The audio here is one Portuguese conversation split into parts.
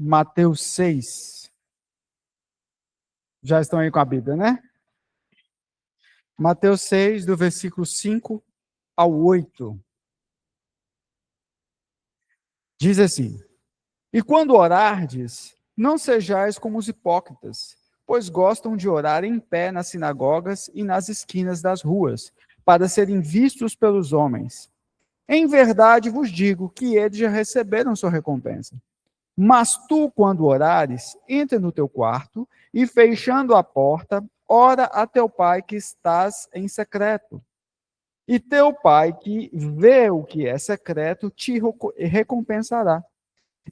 Mateus 6. Já estão aí com a Bíblia, né? Mateus 6, do versículo 5 ao 8. Diz assim: E quando orardes, não sejais como os hipócritas, pois gostam de orar em pé nas sinagogas e nas esquinas das ruas, para serem vistos pelos homens. Em verdade vos digo que eles já receberam sua recompensa. Mas tu, quando orares, entra no teu quarto e, fechando a porta, ora a teu pai que estás em secreto. E teu pai que vê o que é secreto te recompensará.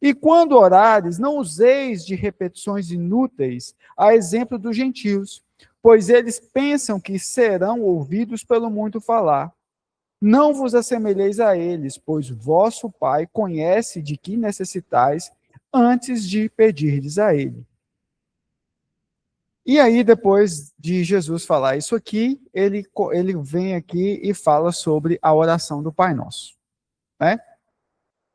E quando orares, não useis de repetições inúteis, a exemplo dos gentios, pois eles pensam que serão ouvidos pelo muito falar. Não vos assemelheis a eles, pois vosso Pai conhece de que necessitais antes de pedirdes a ele. E aí, depois de Jesus falar isso aqui, ele vem aqui e fala sobre a oração do Pai Nosso, né?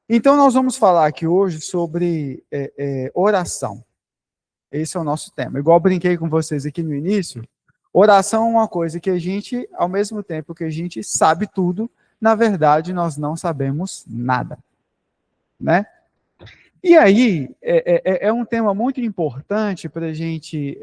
Então, nós vamos falar aqui hoje sobre oração. Esse é o nosso tema. Igual eu brinquei com vocês aqui no início, oração é uma coisa que a gente, ao mesmo tempo que a gente sabe tudo, na verdade, nós não sabemos nada, né? E aí, é um tema muito importante para a gente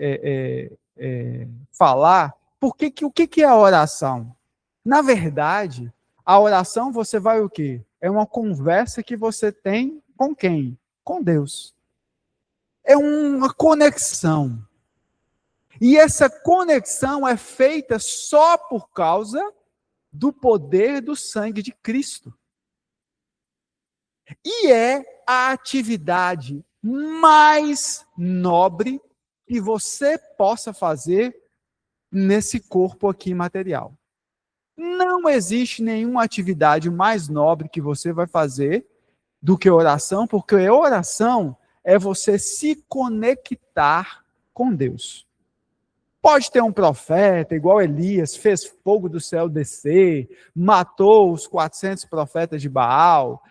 falar, porque o que é a oração? Na verdade, a oração você vai o quê? É uma conversa que você tem com quem? Com Deus. É uma conexão. E essa conexão é feita só por causa do poder do sangue de Cristo. E é a atividade mais nobre que você possa fazer nesse corpo aqui material. Não existe nenhuma atividade mais nobre que você vai fazer do que oração, porque oração é você se conectar com Deus. Pode ter um profeta, igual Elias, fez fogo do céu descer, matou os 400 profetas de Baal.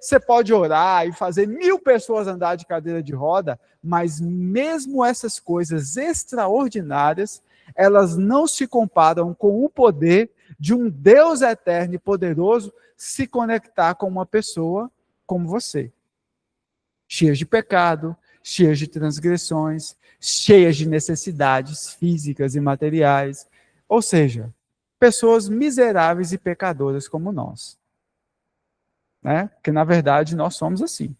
Você pode orar e fazer 1000 pessoas andar de cadeira de roda, mas mesmo essas coisas extraordinárias, elas não se comparam com o poder de um Deus eterno e poderoso se conectar com uma pessoa como você, cheias de pecado, cheias de transgressões, cheias de necessidades físicas e materiais, ou seja, pessoas miseráveis e pecadoras como nós. Né? Porque, na verdade, nós somos assim.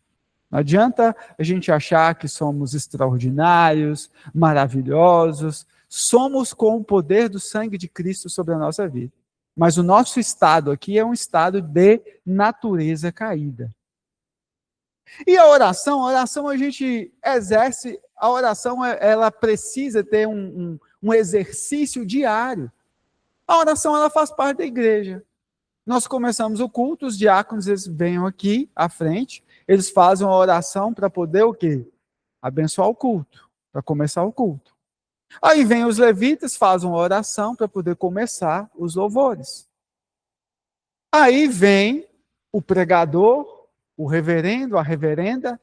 Não adianta a gente achar que somos extraordinários, maravilhosos, somos com o poder do sangue de Cristo sobre a nossa vida. Mas o nosso estado aqui é um estado de natureza caída. E a oração a gente exerce, a oração ela precisa ter um exercício diário. A oração ela faz parte da igreja. Nós começamos o culto, os diáconos eles vêm aqui à frente, eles fazem uma oração para poder o quê? Abençoar o culto, para começar o culto. Aí vem os levitas, fazem uma oração para poder começar os louvores. Aí vem o pregador, o reverendo, a reverenda,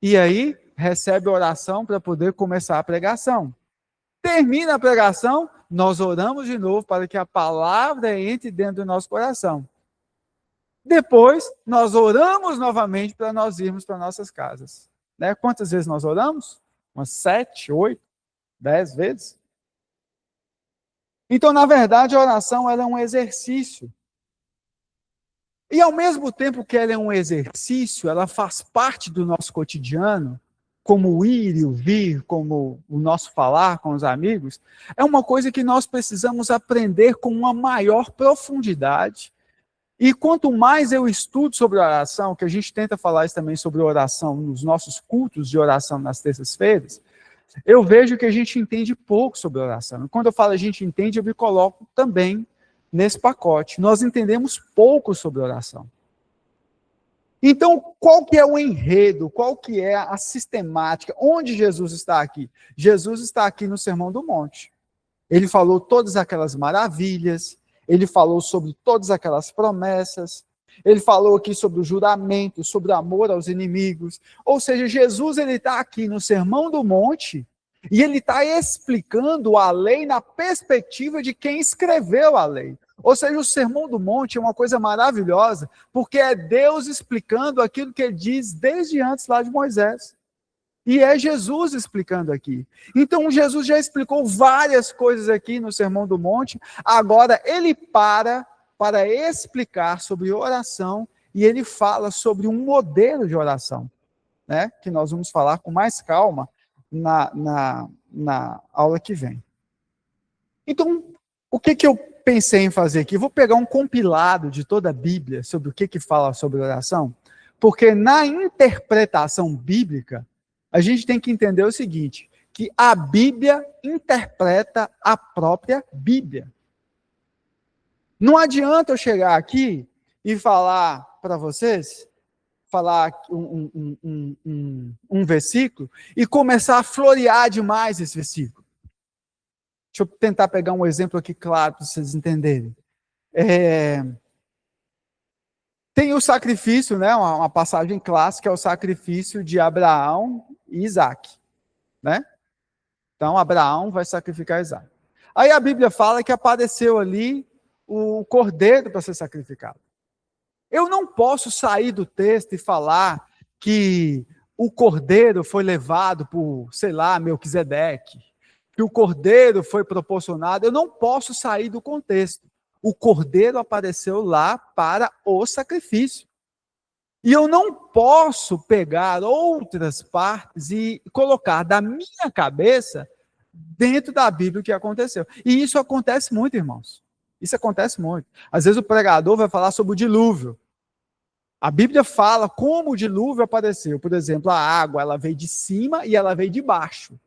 e aí recebe a oração para poder começar a pregação. Termina a pregação, nós oramos de novo para que a palavra entre dentro do nosso coração. Depois, nós oramos novamente para nós irmos para nossas casas. Né? Quantas vezes nós oramos? Umas 7, 8, 10 vezes? Então, na verdade, a oração ela é um exercício. E ao mesmo tempo que ela é um exercício, ela faz parte do nosso cotidiano, como o ir e o vir, como o nosso falar com os amigos, é uma coisa que nós precisamos aprender com uma maior profundidade. E quanto mais eu estudo sobre oração, que a gente tenta falar isso também sobre oração nos nossos cultos de oração nas terças-feiras, eu vejo que a gente entende pouco sobre oração. E quando eu falo a gente entende, eu me coloco também nesse pacote. Nós entendemos pouco sobre oração. Então, qual que é o enredo? Qual que é a sistemática? Onde Jesus está aqui? Jesus está aqui no Sermão do Monte. Ele falou todas aquelas maravilhas, ele falou sobre todas aquelas promessas, Ele falou aqui sobre o juramento, sobre o amor aos inimigos. Ou seja, Jesus está aqui no Sermão do Monte e ele está explicando a lei na perspectiva de quem escreveu a lei. Ou seja, o Sermão do Monte é uma coisa maravilhosa, porque é Deus explicando aquilo que ele diz desde antes lá de Moisés. E é Jesus explicando aqui. Então, Jesus já explicou várias coisas aqui no Sermão do Monte. Agora, ele para explicar sobre oração e ele fala sobre um modelo de oração, né? Que nós vamos falar com mais calma na aula que vem. Então, o que eu pensei em fazer aqui? Vou pegar um compilado de toda a Bíblia sobre o que fala sobre oração, porque na interpretação bíblica, a gente tem que entender o seguinte, que a Bíblia interpreta a própria Bíblia. Não adianta eu chegar aqui e falar para vocês, falar um versículo e começar a florear demais esse versículo. Deixa eu tentar pegar um exemplo aqui claro para vocês entenderem. Tem o sacrifício, né, uma passagem clássica, é o sacrifício de Abraão e Isaac, né? Então, Abraão vai sacrificar Isaac. Aí a Bíblia fala que apareceu ali o cordeiro para ser sacrificado. Eu não posso sair do texto e falar que o cordeiro foi levado por, sei lá, Melquisedeque, que o cordeiro foi proporcionado. Eu não posso sair do contexto. O cordeiro apareceu lá para o sacrifício. E eu não posso pegar outras partes e colocar da minha cabeça dentro da Bíblia o que aconteceu. E isso acontece muito, irmãos. Isso acontece muito. Às vezes o pregador vai falar sobre o dilúvio. A Bíblia fala como o dilúvio apareceu. Por exemplo, a água, ela veio de cima e ela veio de baixo.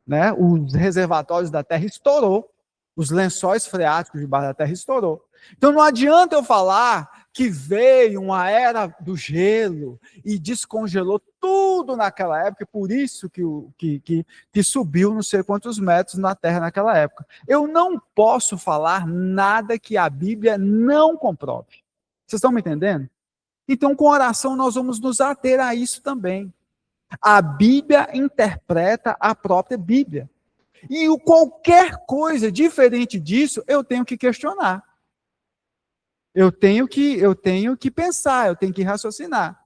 Né? Os reservatórios da terra estourou. Os lençóis freáticos debaixo da terra estourou. Então não adianta eu falar que veio uma era do gelo e descongelou tudo naquela época, por isso que subiu não sei quantos metros na terra naquela época. Eu não posso falar nada que a Bíblia não comprove. Vocês estão me entendendo? Então, com oração, nós vamos nos ater a isso também. A Bíblia interpreta a própria Bíblia. E qualquer coisa diferente disso, eu tenho que questionar. Eu tenho que pensar, eu tenho que raciocinar.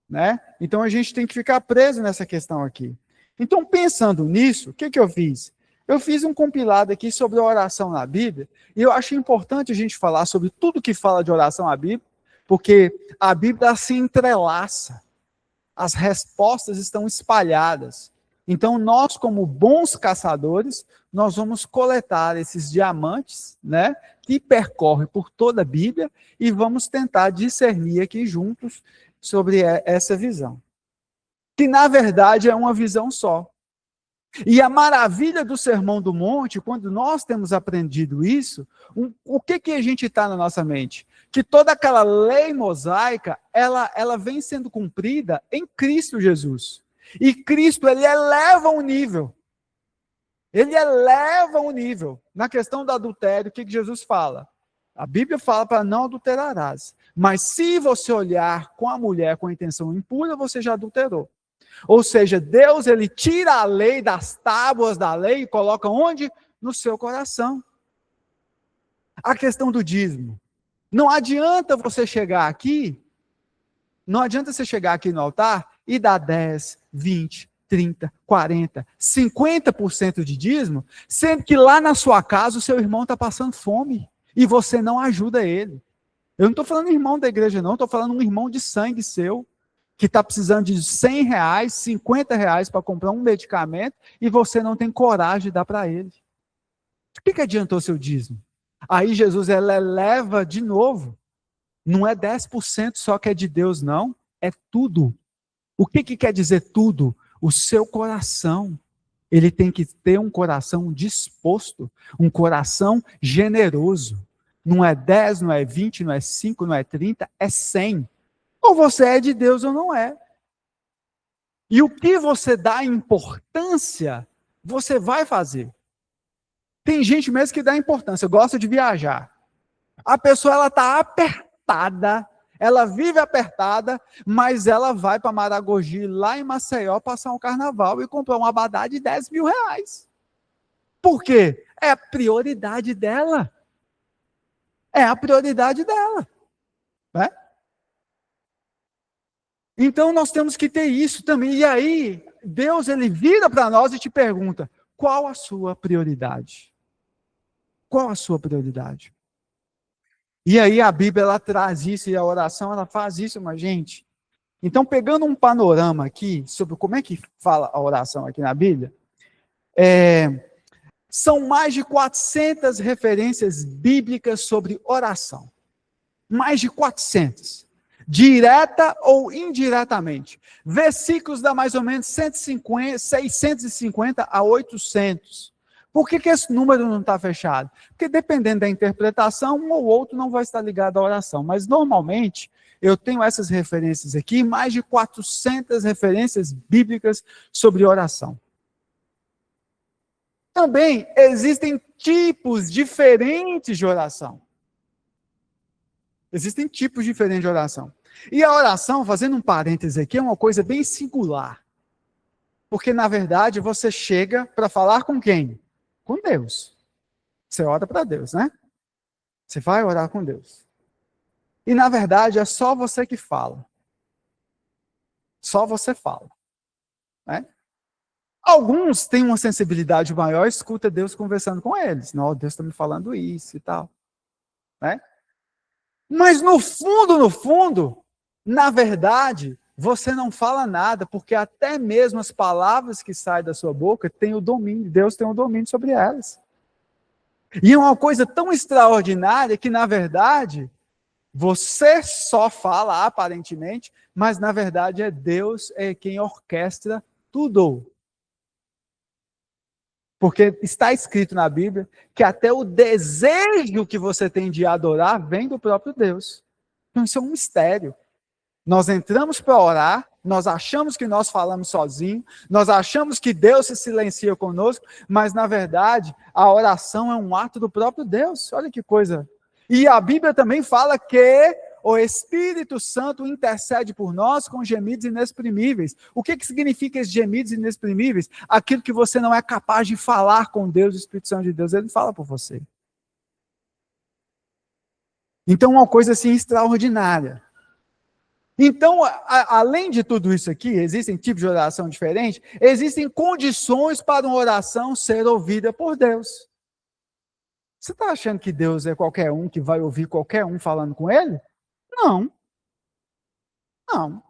Né? Então, a gente tem que ficar preso nessa questão aqui. Então, pensando nisso, o que eu fiz? Eu fiz um compilado aqui sobre a oração na Bíblia, e eu acho importante a gente falar sobre tudo que fala de oração na Bíblia, porque a Bíblia se entrelaça. As respostas estão espalhadas. Então, nós, como bons caçadores, nós vamos coletar esses diamantes, né, que percorrem por toda a Bíblia, e vamos tentar discernir aqui juntos sobre essa visão. Que, na verdade, é uma visão só. E a maravilha do Sermão do Monte, quando nós temos aprendido isso, o que a gente está na nossa mente? Que toda aquela lei mosaica, ela vem sendo cumprida em Cristo Jesus. E Cristo, ele eleva um nível. Ele eleva um nível. Na questão do adultério, o que Jesus fala? A Bíblia fala para não adulterarás. Mas se você olhar com a mulher com a intenção impura, você já adulterou. Ou seja, Deus, ele tira a lei das tábuas da lei e coloca onde? No seu coração. A questão do dízimo. Não adianta você chegar aqui, no altar e dar 10, 20, 30, 40, 50% de dízimo, sendo que lá na sua casa o seu irmão está passando fome e você não ajuda ele. Eu não estou falando irmão da igreja não, estou falando um irmão de sangue seu, que está precisando de 100 reais, 50 reais para comprar um medicamento e você não tem coragem de dar para ele. O que adiantou seu dízimo? Aí Jesus eleva de novo. Não é 10% só que é de Deus, não. É tudo. O que quer dizer tudo? O seu coração. Ele tem que ter um coração disposto, um coração generoso. Não é 10, não é 20, não é 5, não é 30, é 100. Ou você é de Deus ou não é. E o que você dá importância, você vai fazer. Tem gente mesmo que dá importância, gosta de viajar. A pessoa ela está apertada, ela vive apertada, mas ela vai para Maragogi, lá em Maceió, passar um carnaval e comprar um abadá de 10 mil reais. Por quê? É a prioridade dela. É a prioridade dela. Né? Então nós temos que ter isso também. E aí, Deus ele vira para nós e te pergunta: qual a sua prioridade? Qual a sua prioridade? E aí a Bíblia ela traz isso e a oração ela faz isso, mas gente. Então, pegando um panorama aqui sobre como é que fala a oração aqui na Bíblia, são mais de 400 referências bíblicas sobre oração. Mais de 400. Direta ou indiretamente. Versículos dá mais ou menos 650 a 800. Por que esse número não está fechado? Porque dependendo da interpretação, um ou outro não vai estar ligado à oração. Mas normalmente, eu tenho essas referências aqui, mais de 400 referências bíblicas sobre oração. Também existem tipos diferentes de oração. Existem tipos diferentes de oração. E a oração, fazendo um parêntese aqui, é uma coisa bem singular. Porque, na verdade, você chega para falar com quem? Com Deus. Você ora para Deus, né? Você vai orar com Deus. E, na verdade, é só você que fala. Só você fala. Né? Alguns têm uma sensibilidade maior, escuta Deus conversando com eles. Não, Deus está me falando isso e tal. Né? Mas no fundo, na verdade, você não fala nada, porque até mesmo as palavras que saem da sua boca têm o domínio, Deus tem o domínio sobre elas. E é uma coisa tão extraordinária que, na verdade, você só fala aparentemente, mas na verdade é Deus quem orquestra tudo. Porque está escrito na Bíblia que até o desejo que você tem de adorar vem do próprio Deus. Então isso é um mistério. Nós entramos para orar, nós achamos que nós falamos sozinhos, nós achamos que Deus se silencia conosco, mas na verdade a oração é um ato do próprio Deus. Olha que coisa. E a Bíblia também fala que o Espírito Santo intercede por nós com gemidos inexprimíveis. O que significa esses gemidos inexprimíveis? Aquilo que você não é capaz de falar com Deus, o Espírito Santo de Deus, ele fala por você. Então, uma coisa assim extraordinária. Então, além de tudo isso aqui, existem tipos de oração diferentes, existem condições para uma oração ser ouvida por Deus. Você está achando que Deus é qualquer um que vai ouvir qualquer um falando com ele? Não. Não.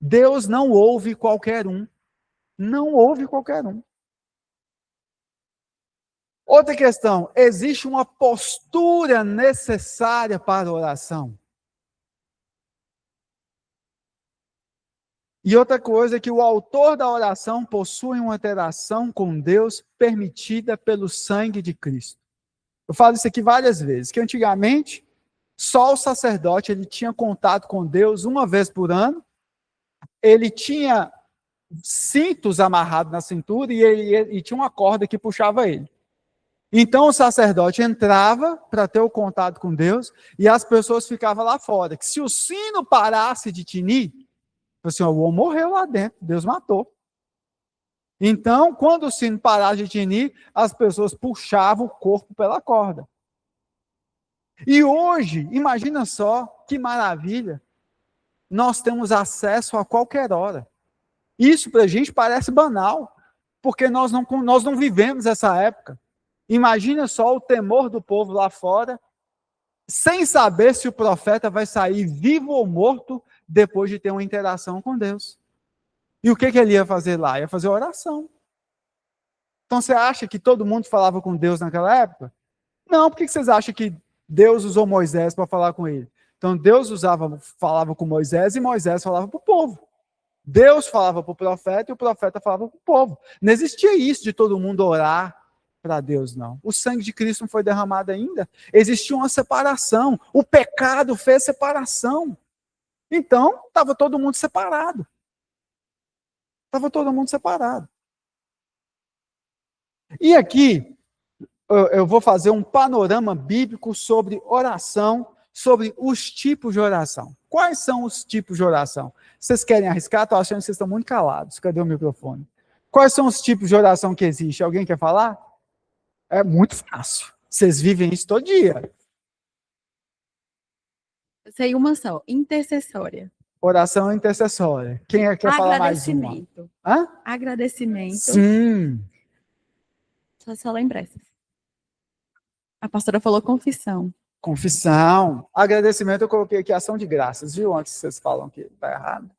Deus não ouve qualquer um. Não ouve qualquer um. Outra questão, existe uma postura necessária para a oração. E outra coisa é que o autor da oração possui uma interação com Deus permitida pelo sangue de Cristo. Eu falo isso aqui várias vezes, que antigamente só o sacerdote ele tinha contato com Deus uma vez por ano, ele tinha cintos amarrados na cintura e tinha uma corda que puxava ele. Então o sacerdote entrava para ter o contato com Deus e as pessoas ficavam lá fora. Que se o sino parasse de tinir, assim, o homem morreu lá dentro, Deus matou. Então, quando o sino parasse de tinir, as pessoas puxavam o corpo pela corda. E hoje, imagina só que maravilha, nós temos acesso a qualquer hora. Isso para a gente parece banal, porque nós não vivemos essa época. Imagina só o temor do povo lá fora, sem saber se o profeta vai sair vivo ou morto depois de ter uma interação com Deus. E o que ele ia fazer lá? Ia fazer oração. Então você acha que todo mundo falava com Deus naquela época? Não, por que vocês acham que Deus usou Moisés para falar com ele? Então Deus falava com Moisés e Moisés falava para o povo. Deus falava para o profeta e o profeta falava para o povo. Não existia isso de todo mundo orar para Deus, não. O sangue de Cristo não foi derramado ainda. Existia uma separação. O pecado fez separação. Então, estava todo mundo separado. Estava todo mundo separado. E aqui, eu vou fazer um panorama bíblico sobre oração, sobre os tipos de oração. Quais são os tipos de oração? Vocês querem arriscar? Estou achando que vocês estão muito calados. Cadê o microfone? Quais são os tipos de oração que existem? Alguém quer falar? É muito fácil. Vocês vivem isso todo dia. Eu sei uma só, intercessória. Oração intercessória. Quem quer falar mais uma? Agradecimento. Hã? Agradecimento. Sim. Só lembrar essas. A pastora falou confissão. Confissão. Agradecimento, eu coloquei aqui ação de graças, viu? Antes vocês falam que está errado. O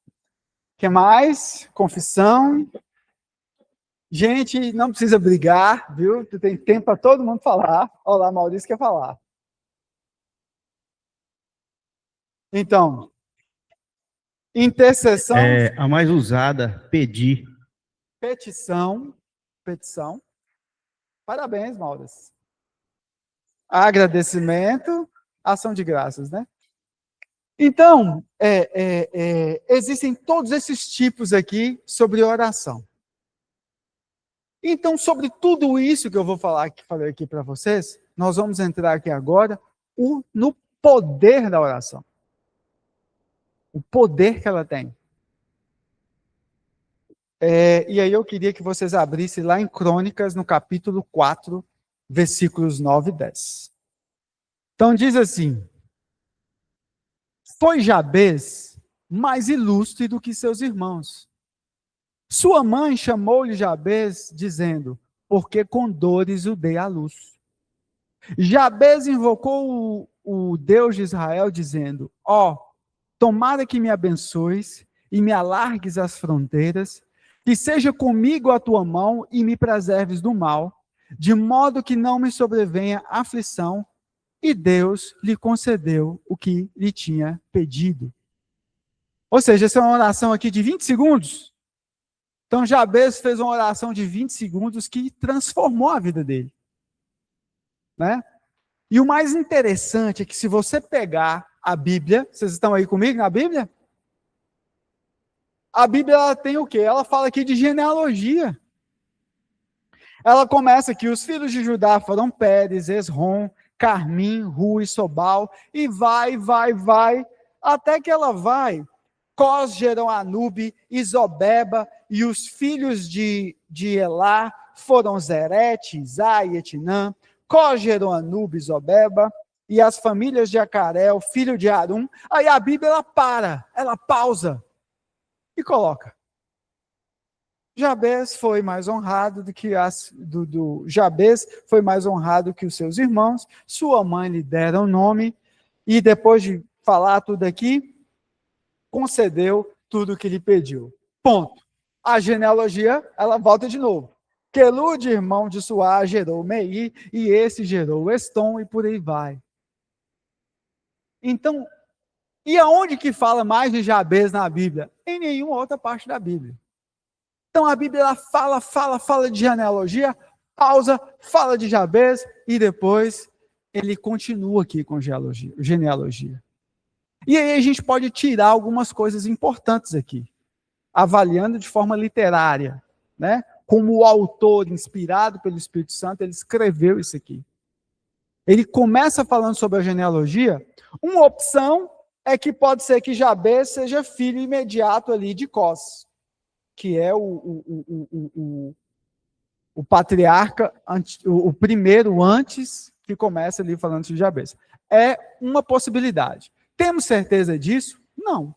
que mais? Confissão. Gente, não precisa brigar, viu? Tem tempo para todo mundo falar. Olha lá, Maurício quer falar. Então, intercessão. A mais usada, pedir. Petição. Parabéns, Maurício. Agradecimento, ação de graças, né? Então, existem todos esses tipos aqui sobre oração. Então, sobre tudo isso que eu vou falei aqui para vocês, nós vamos entrar aqui agora no poder da oração. O poder que ela tem. E aí eu queria que vocês abrissem lá em Crônicas, no capítulo 4, versículos 9 e 10. Então diz assim: foi Jabez mais ilustre do que seus irmãos. Sua mãe chamou-lhe Jabez, dizendo, porque com dores o dei à luz. Jabez invocou o Deus de Israel, dizendo, tomara que me abençoes e me alargues as fronteiras, que seja comigo a tua mão e me preserves do mal, de modo que não me sobrevenha aflição. E Deus lhe concedeu o que lhe tinha pedido. Ou seja, essa é uma oração aqui de 20 segundos. Então, Jabez fez uma oração de 20 segundos que transformou a vida dele. Né? E o mais interessante é que se você pegar a Bíblia, vocês estão aí comigo na Bíblia? A Bíblia ela tem o quê? Ela fala aqui de genealogia. Ela começa aqui, os filhos de Judá foram Pérez, Esrom, Carmim, Ru e Sobal, e vai, até que ela vai. Cós gerou Anube, Isobeba, e os filhos de Elá foram Zerete, Isai e Etinã. Cós gerou Anube, Isobeba, e as famílias de Acarel, filho de Arum. Aí a Bíblia ela pausa e coloca. Jabez foi mais honrado do que Jabez foi mais honrado que os seus irmãos. Sua mãe lhe dera o nome e depois de falar tudo aqui, concedeu tudo o que lhe pediu. Ponto. A genealogia, ela volta de novo. Quelude, irmão de Suá, gerou Meir, e esse gerou Estom, e por aí vai. Então, e aonde que fala mais de Jabez na Bíblia? Em nenhuma outra parte da Bíblia. Então a Bíblia ela fala de genealogia, pausa, fala de Jabez, e depois ele continua aqui com genealogia. E aí a gente pode tirar algumas coisas importantes aqui, avaliando de forma literária, né? Como o autor, inspirado pelo Espírito Santo, ele escreveu isso aqui. Ele começa falando sobre a genealogia. Uma opção é que pode ser que Jabez seja filho imediato ali de Cós, que é o patriarca, o primeiro antes que começa ali falando de Jabez. É uma possibilidade. Temos certeza disso? Não.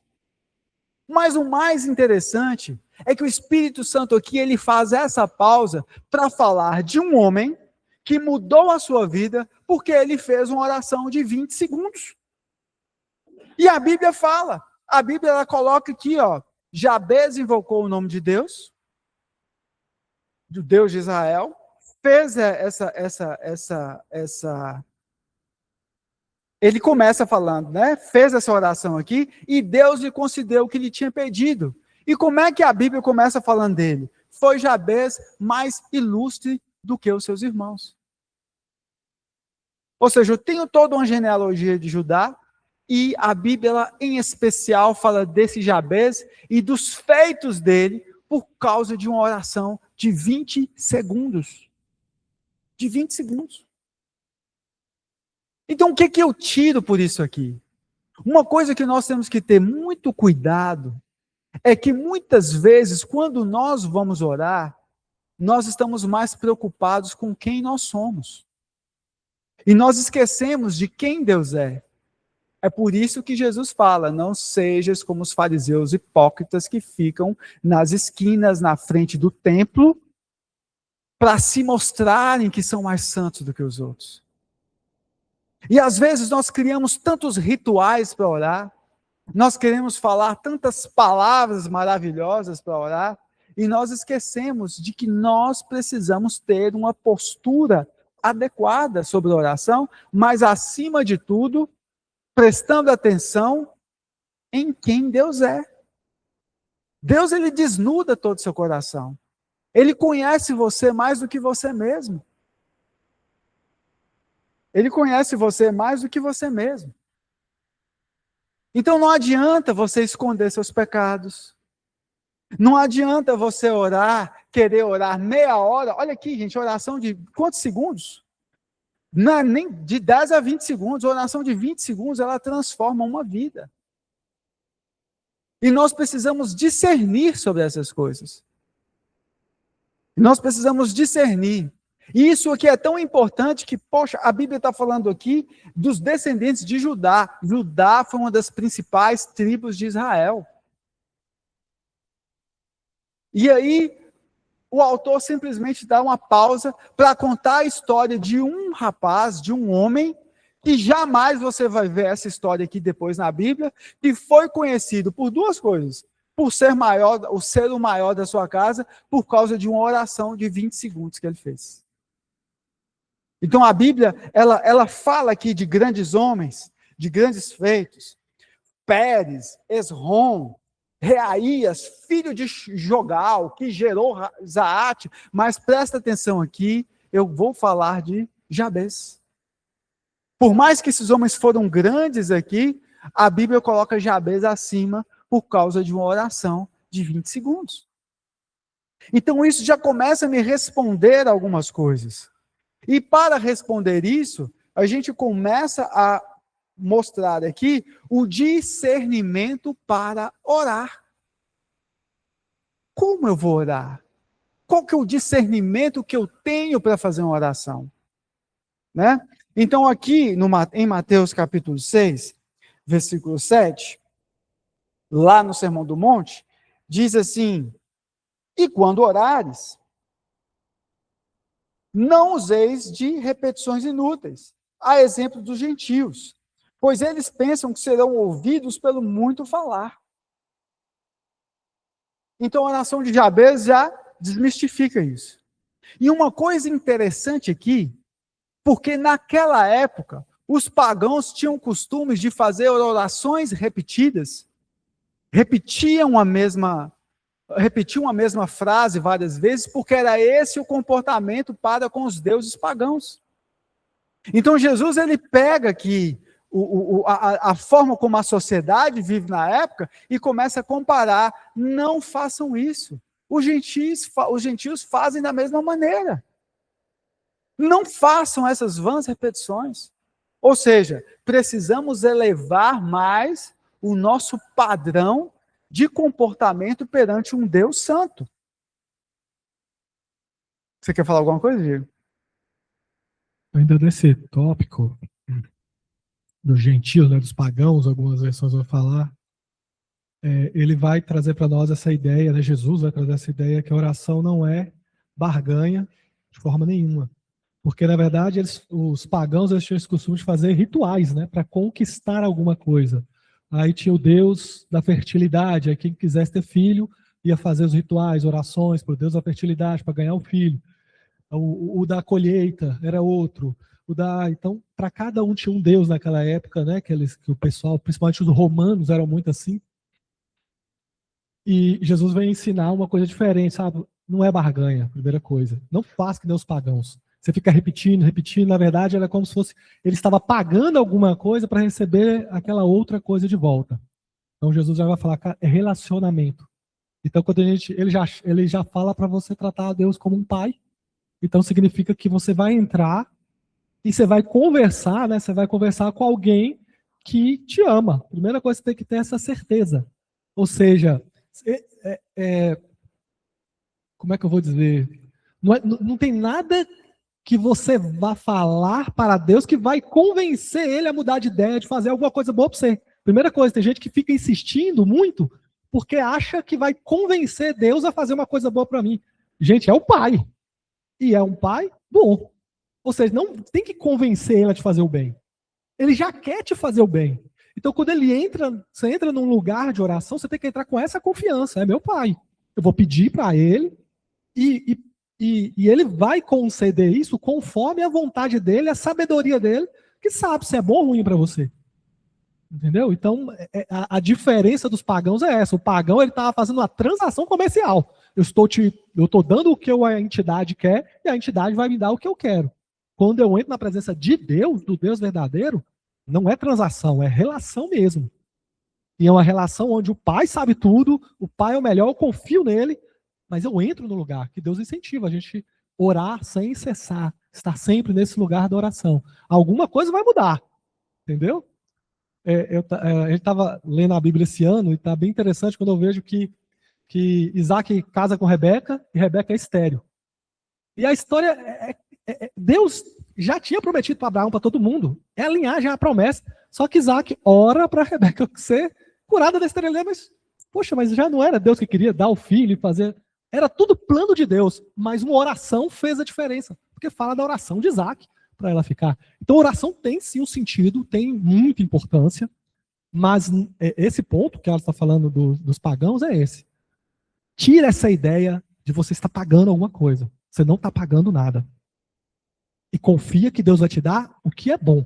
Mas o mais interessante é que o Espírito Santo aqui, ele faz essa pausa para falar de um homem que mudou a sua vida porque ele fez uma oração de 20 segundos. E a Bíblia ela coloca aqui, Jabez invocou o nome de Deus, do Deus de Israel, fez ele começa falando, né? Fez essa oração aqui e Deus lhe concedeu o que lhe tinha pedido. E como é que a Bíblia começa falando dele? Foi Jabez mais ilustre do que os seus irmãos. Ou seja, eu tenho toda uma genealogia de Judá, e a Bíblia, ela, em especial, fala desse Jabez e dos feitos dele por causa de uma oração de 20 segundos. De 20 segundos. Então, o que eu tiro por isso aqui? Uma coisa que nós temos que ter muito cuidado é que muitas vezes, quando nós vamos orar, nós estamos mais preocupados com quem nós somos. E nós esquecemos de quem Deus é. É por isso que Jesus fala, não sejas como os fariseus hipócritas que ficam nas esquinas, na frente do templo, para se mostrarem que são mais santos do que os outros. E às vezes nós criamos tantos rituais para orar, nós queremos falar tantas palavras maravilhosas para orar, e nós esquecemos de que nós precisamos ter uma postura adequada sobre a oração, mas acima de tudo, prestando atenção em quem Deus é. Deus, ele desnuda todo o seu coração. Ele conhece você mais do que você mesmo. Ele conhece você mais do que você mesmo. Então não adianta você esconder seus pecados. Não adianta você orar, querer orar meia hora. Olha aqui, gente, oração de quantos segundos? Não é nem de 10 a 20 segundos. Oração de 20 segundos, ela transforma uma vida. E nós precisamos discernir sobre essas coisas. Nós precisamos discernir. E isso aqui é tão importante que, poxa, a Bíblia está falando aqui dos descendentes de Judá. Judá foi uma das principais tribos de Israel. E aí, o autor simplesmente dá uma pausa para contar a história de um rapaz, de um homem, que jamais você vai ver essa história aqui depois na Bíblia, que foi conhecido por duas coisas. Por ser maior, o ser o maior da sua casa, por causa de uma oração de 20 segundos que ele fez. Então a Bíblia, ela fala aqui de grandes homens, de grandes feitos. Pérez, Esrom, Reaías, filho de Jogal, que gerou Zaate, mas presta atenção aqui, eu vou falar de Jabez. Por mais que esses homens foram grandes aqui, a Bíblia coloca Jabez acima por causa de uma oração de 20 segundos. Então isso já começa a me responder algumas coisas. E para responder isso, a gente começa a mostrar aqui o discernimento para orar. Como eu vou orar? Qual que é o discernimento que eu tenho para fazer uma oração? Né? Então aqui em Mateus capítulo 6, versículo 7, lá no Sermão do Monte, diz assim, e quando orares, não useis de repetições inúteis, a exemplo dos gentios, pois eles pensam que serão ouvidos pelo muito falar. Então a oração de Jabez já desmistifica isso. E uma coisa interessante aqui, porque naquela época, os pagãos tinham costumes de fazer orações repetidas, repetiam a mesma frase várias vezes, porque era esse o comportamento para com os deuses pagãos. Então Jesus, ele pega aqui a forma como a sociedade vive na época e começa a comparar. Não façam isso. Os gentios fazem da mesma maneira. Não façam essas vãs repetições. Ou seja, precisamos elevar mais o nosso padrão de comportamento perante um Deus santo. Você quer falar alguma coisa, Diego? Ainda nesse tópico dos gentios, né, dos pagãos, algumas versões vão falar, ele vai trazer para nós essa ideia, né, Jesus vai trazer essa ideia que a oração não é barganha de forma nenhuma. Porque, na verdade, os pagãos tinham esse costume de fazer rituais, né, para conquistar alguma coisa. Aí tinha o Deus da fertilidade, aí quem quisesse ter filho ia fazer os rituais, orações para o Deus da fertilidade, para ganhar o filho. O da colheita era outro. Então, para cada um tinha um Deus naquela época, né, que o pessoal, principalmente os romanos, eram muito assim. E Jesus vem ensinar uma coisa diferente, sabe? Não é barganha, primeira coisa. Não faça que nem os pagãos. Você fica repetindo, na verdade era como se fosse, ele estava pagando alguma coisa para receber aquela outra coisa de volta. Então Jesus já vai falar, cara, é relacionamento. Então quando ele já fala para você tratar a Deus como um pai, então significa que você vai entrar e você vai conversar, né? Você vai conversar com alguém que te ama. Primeira coisa, você tem que ter essa certeza. Ou seja, como é que eu vou dizer? Não tem nada que você vá falar para Deus que vai convencer ele a mudar de ideia, de fazer alguma coisa boa para você. Primeira coisa, tem gente que fica insistindo muito porque acha que vai convencer Deus a fazer uma coisa boa para mim. Gente, é o pai. E é um pai bom. Ou seja, não tem que convencer ele a te fazer o bem. Ele já quer te fazer o bem. Então, quando você entra num lugar de oração, você tem que entrar com essa confiança. É meu pai. Eu vou pedir para ele e ele vai conceder isso conforme a vontade dele, a sabedoria dele, que sabe se é bom ou ruim para você. Entendeu? Então, a diferença dos pagãos é essa. O pagão, ele estava fazendo uma transação comercial. Eu estou dando o que a entidade quer e a entidade vai me dar o que eu quero. Quando eu entro na presença de Deus, do Deus verdadeiro, não é transação, é relação mesmo. E é uma relação onde o pai sabe tudo, o pai é o melhor, eu confio nele, mas eu entro no lugar que Deus incentiva a gente orar sem cessar, estar sempre nesse lugar da oração. Alguma coisa vai mudar, entendeu? A gente estava lendo a Bíblia esse ano e está bem interessante quando eu vejo que Isaac casa com Rebeca e Rebeca é estéril. E a história Deus já tinha prometido para Abraão, para todo mundo, é a linhagem, é a promessa, só que Isaac ora para Rebeca ser curada da esterilidade, mas, poxa, mas já não era Deus que queria dar o filho e fazer, era tudo plano de Deus, mas uma oração fez a diferença, porque fala da oração de Isaac para ela ficar. Então, a oração tem sim um sentido, tem muita importância, mas esse ponto que ela está falando dos pagãos é esse. Tira essa ideia de você estar pagando alguma coisa. Você não está pagando nada. E confia que Deus vai te dar o que é bom.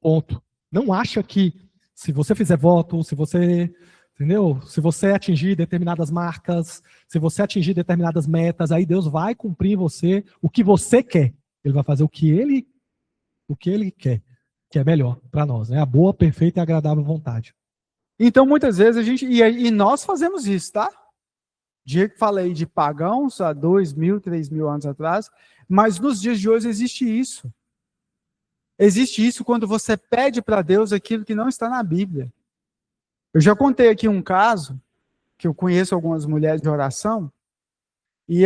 Ponto. Não acha que se você fizer voto, se você, entendeu? Se você atingir determinadas marcas, se você atingir determinadas metas, aí Deus vai cumprir em você o que você quer. Ele vai fazer o que ele quer, que é melhor para nós, né? A boa, perfeita e agradável vontade. Então, muitas vezes a gente, e nós fazemos isso, tá? Dia que falei de pagãos há 2.000, 3.000 anos atrás, mas nos dias de hoje existe isso. Existe isso quando você pede para Deus aquilo que não está na Bíblia. Eu já contei aqui um caso, que eu conheço algumas mulheres de oração, e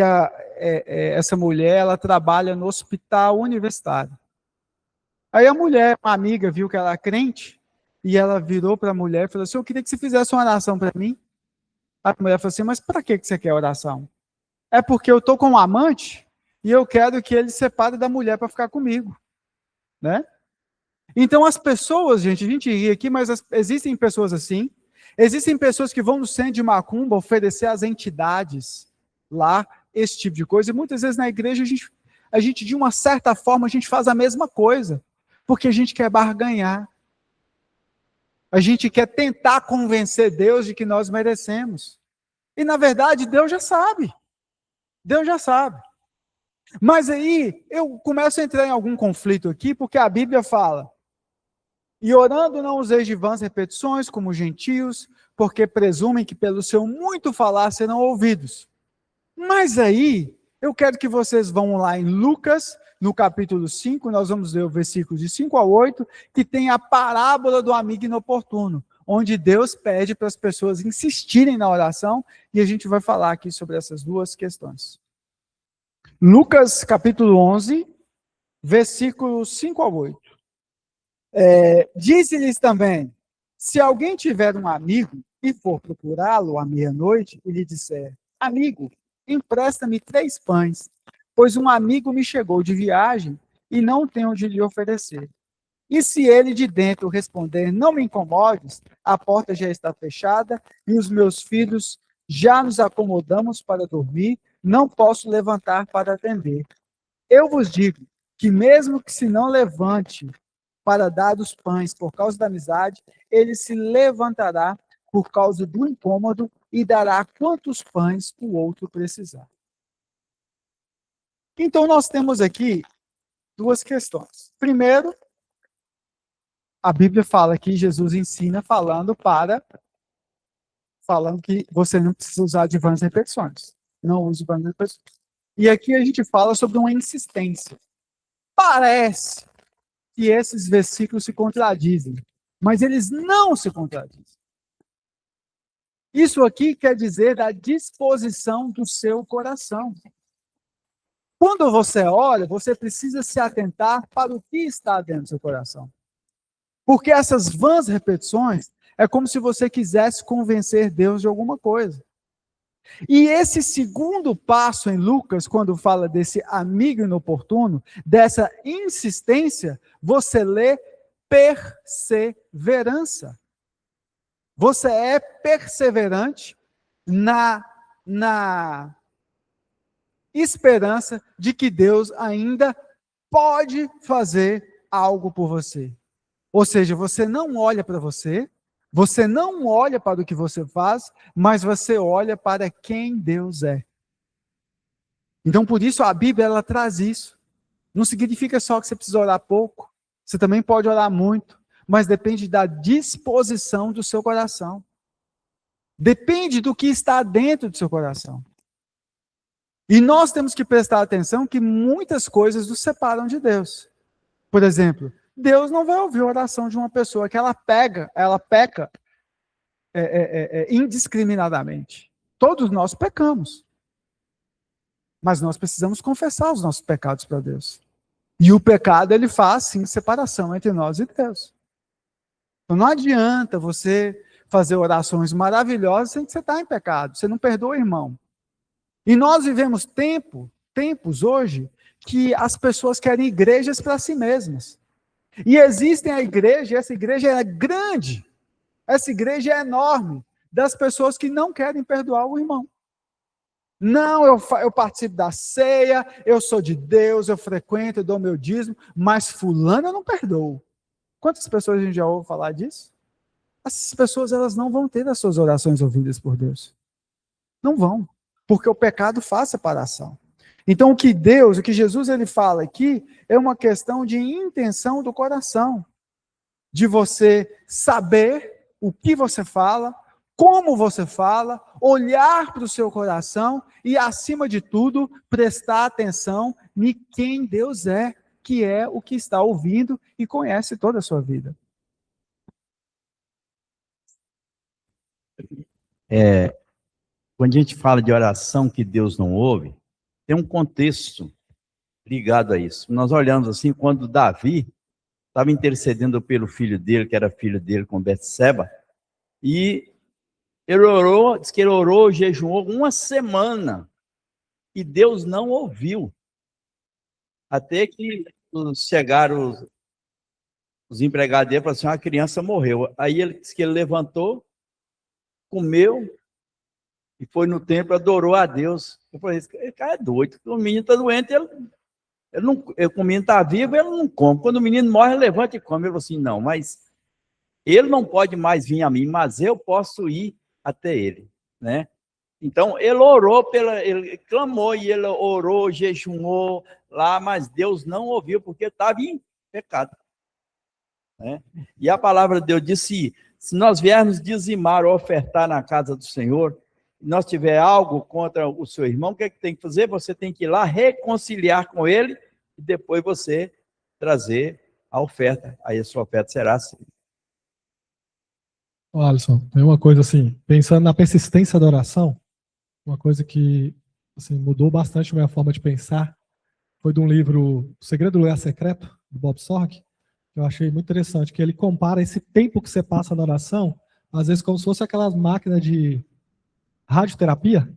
essa mulher, ela trabalha no hospital universitário. Aí a mulher, uma amiga, viu que ela era crente, e ela virou para a mulher e falou assim, eu queria que você fizesse uma oração para mim. A mulher falou assim, mas para que você quer oração? É porque eu estou com um amante e eu quero que ele se separe da mulher para ficar comigo. Né? Então as pessoas, gente, a gente ri aqui, mas existem pessoas assim, existem pessoas que vão no centro de macumba oferecer às entidades lá, esse tipo de coisa, e muitas vezes na igreja a gente de uma certa forma, a gente faz a mesma coisa, porque a gente quer barganhar. A gente quer tentar convencer Deus de que nós merecemos. E, na verdade, Deus já sabe. Deus já sabe. Mas aí, eu começo a entrar em algum conflito aqui, porque a Bíblia fala, e orando não useis de vãs repetições, como os gentios, porque presumem que pelo seu muito falar serão ouvidos. Mas aí, eu quero que vocês vão lá em Lucas, no capítulo 5, nós vamos ler o versículo de 5 a 8, que tem a parábola do amigo inoportuno, onde Deus pede para as pessoas insistirem na oração, e a gente vai falar aqui sobre essas duas questões. Lucas, capítulo 11, versículos 5 a 8. Disse-lhes também, se alguém tiver um amigo e for procurá-lo à meia-noite e lhe disser, amigo, empresta-me 3 pães, pois um amigo me chegou de viagem e não tenho de lhe oferecer. E se ele de dentro responder, não me incomodes, a porta já está fechada e os meus filhos já nos acomodamos para dormir, não posso levantar para atender. Eu vos digo que mesmo que se não levante para dar os pães por causa da amizade, ele se levantará por causa do incômodo e dará quantos pães o outro precisar. Então, nós temos aqui 2 questões. Primeiro, a Bíblia fala que Jesus ensina falando que você não precisa usar de vãs repetições. Não use vãs repetições. E aqui a gente fala sobre uma insistência. Parece que esses versículos se contradizem, mas eles não se contradizem. Isso aqui quer dizer da disposição do seu coração. Quando você ora, você precisa se atentar para o que está dentro do seu coração. Porque essas vãs repetições é como se você quisesse convencer Deus de alguma coisa. E esse segundo passo em Lucas, quando fala desse amigo inoportuno, dessa insistência, você lê perseverança. Você é perseverante na esperança de que Deus ainda pode fazer algo por você. Ou seja, você não olha para você, você não olha para o que você faz, mas você olha para quem Deus é. Então, por isso, a Bíblia ela traz isso. Não significa só que você precisa orar pouco, você também pode orar muito, mas depende da disposição do seu coração. Depende do que está dentro do seu coração. E nós temos que prestar atenção que muitas coisas nos separam de Deus. Por exemplo, Deus não vai ouvir a oração de uma pessoa que ela peca indiscriminadamente. Todos nós pecamos. Mas nós precisamos confessar os nossos pecados para Deus. E o pecado, ele faz, sim, separação entre nós e Deus. Então não adianta você fazer orações maravilhosas sem que você está em pecado. Você não perdoa o irmão. E nós vivemos tempos hoje que as pessoas querem igrejas para si mesmas. E existem a igreja, e essa igreja é grande, essa igreja é enorme, das pessoas que não querem perdoar o irmão. Não, eu participo da ceia, eu sou de Deus, eu frequento, eu dou meu dízimo, mas fulano eu não perdoo. Quantas pessoas a gente já ouve falar disso? Essas pessoas elas não vão ter as suas orações ouvidas por Deus. Não vão. Porque o pecado faz separação. Então o que Jesus ele fala aqui, é uma questão de intenção do coração. De você saber o que você fala, como você fala, olhar para o seu coração e, acima de tudo, prestar atenção em quem Deus é, que é o que está ouvindo e conhece toda a sua vida. Quando a gente fala de oração que Deus não ouve, tem um contexto ligado a isso. Nós olhamos assim, quando Davi estava intercedendo pelo filho dele, que era filho dele com Betseba, e ele orou, diz que ele orou, jejuou uma semana, e Deus não ouviu. Até que chegaram os empregados dele e falaram assim, a criança morreu. Aí ele disse que ele levantou, comeu, e foi no templo, adorou a Deus. Eu falei, esse cara é doido, o menino está doente, o menino está vivo, ele não come. Quando o menino morre, ele levanta e come. Ele falou assim, não, mas ele não pode mais vir a mim, mas eu posso ir até ele, né? Então, ele orou, ele clamou, e ele orou, jejuou lá, mas Deus não ouviu, porque estava em pecado, né? E a palavra de Deus disse, se nós viermos dizimar ou ofertar na casa do Senhor, nós tiver algo contra o seu irmão, o que é que tem que fazer? Você tem que ir lá reconciliar com ele e depois você trazer a oferta. Aí a sua oferta será assim. Alisson, tem uma coisa assim, pensando na persistência da oração, uma coisa que assim, mudou bastante a minha forma de pensar, foi de um livro, O Segredo do Lugar Secreto, do Bob Sorg, que eu achei muito interessante, que ele compara esse tempo que você passa na oração, às vezes como se fosse aquelas máquinas de radioterapia.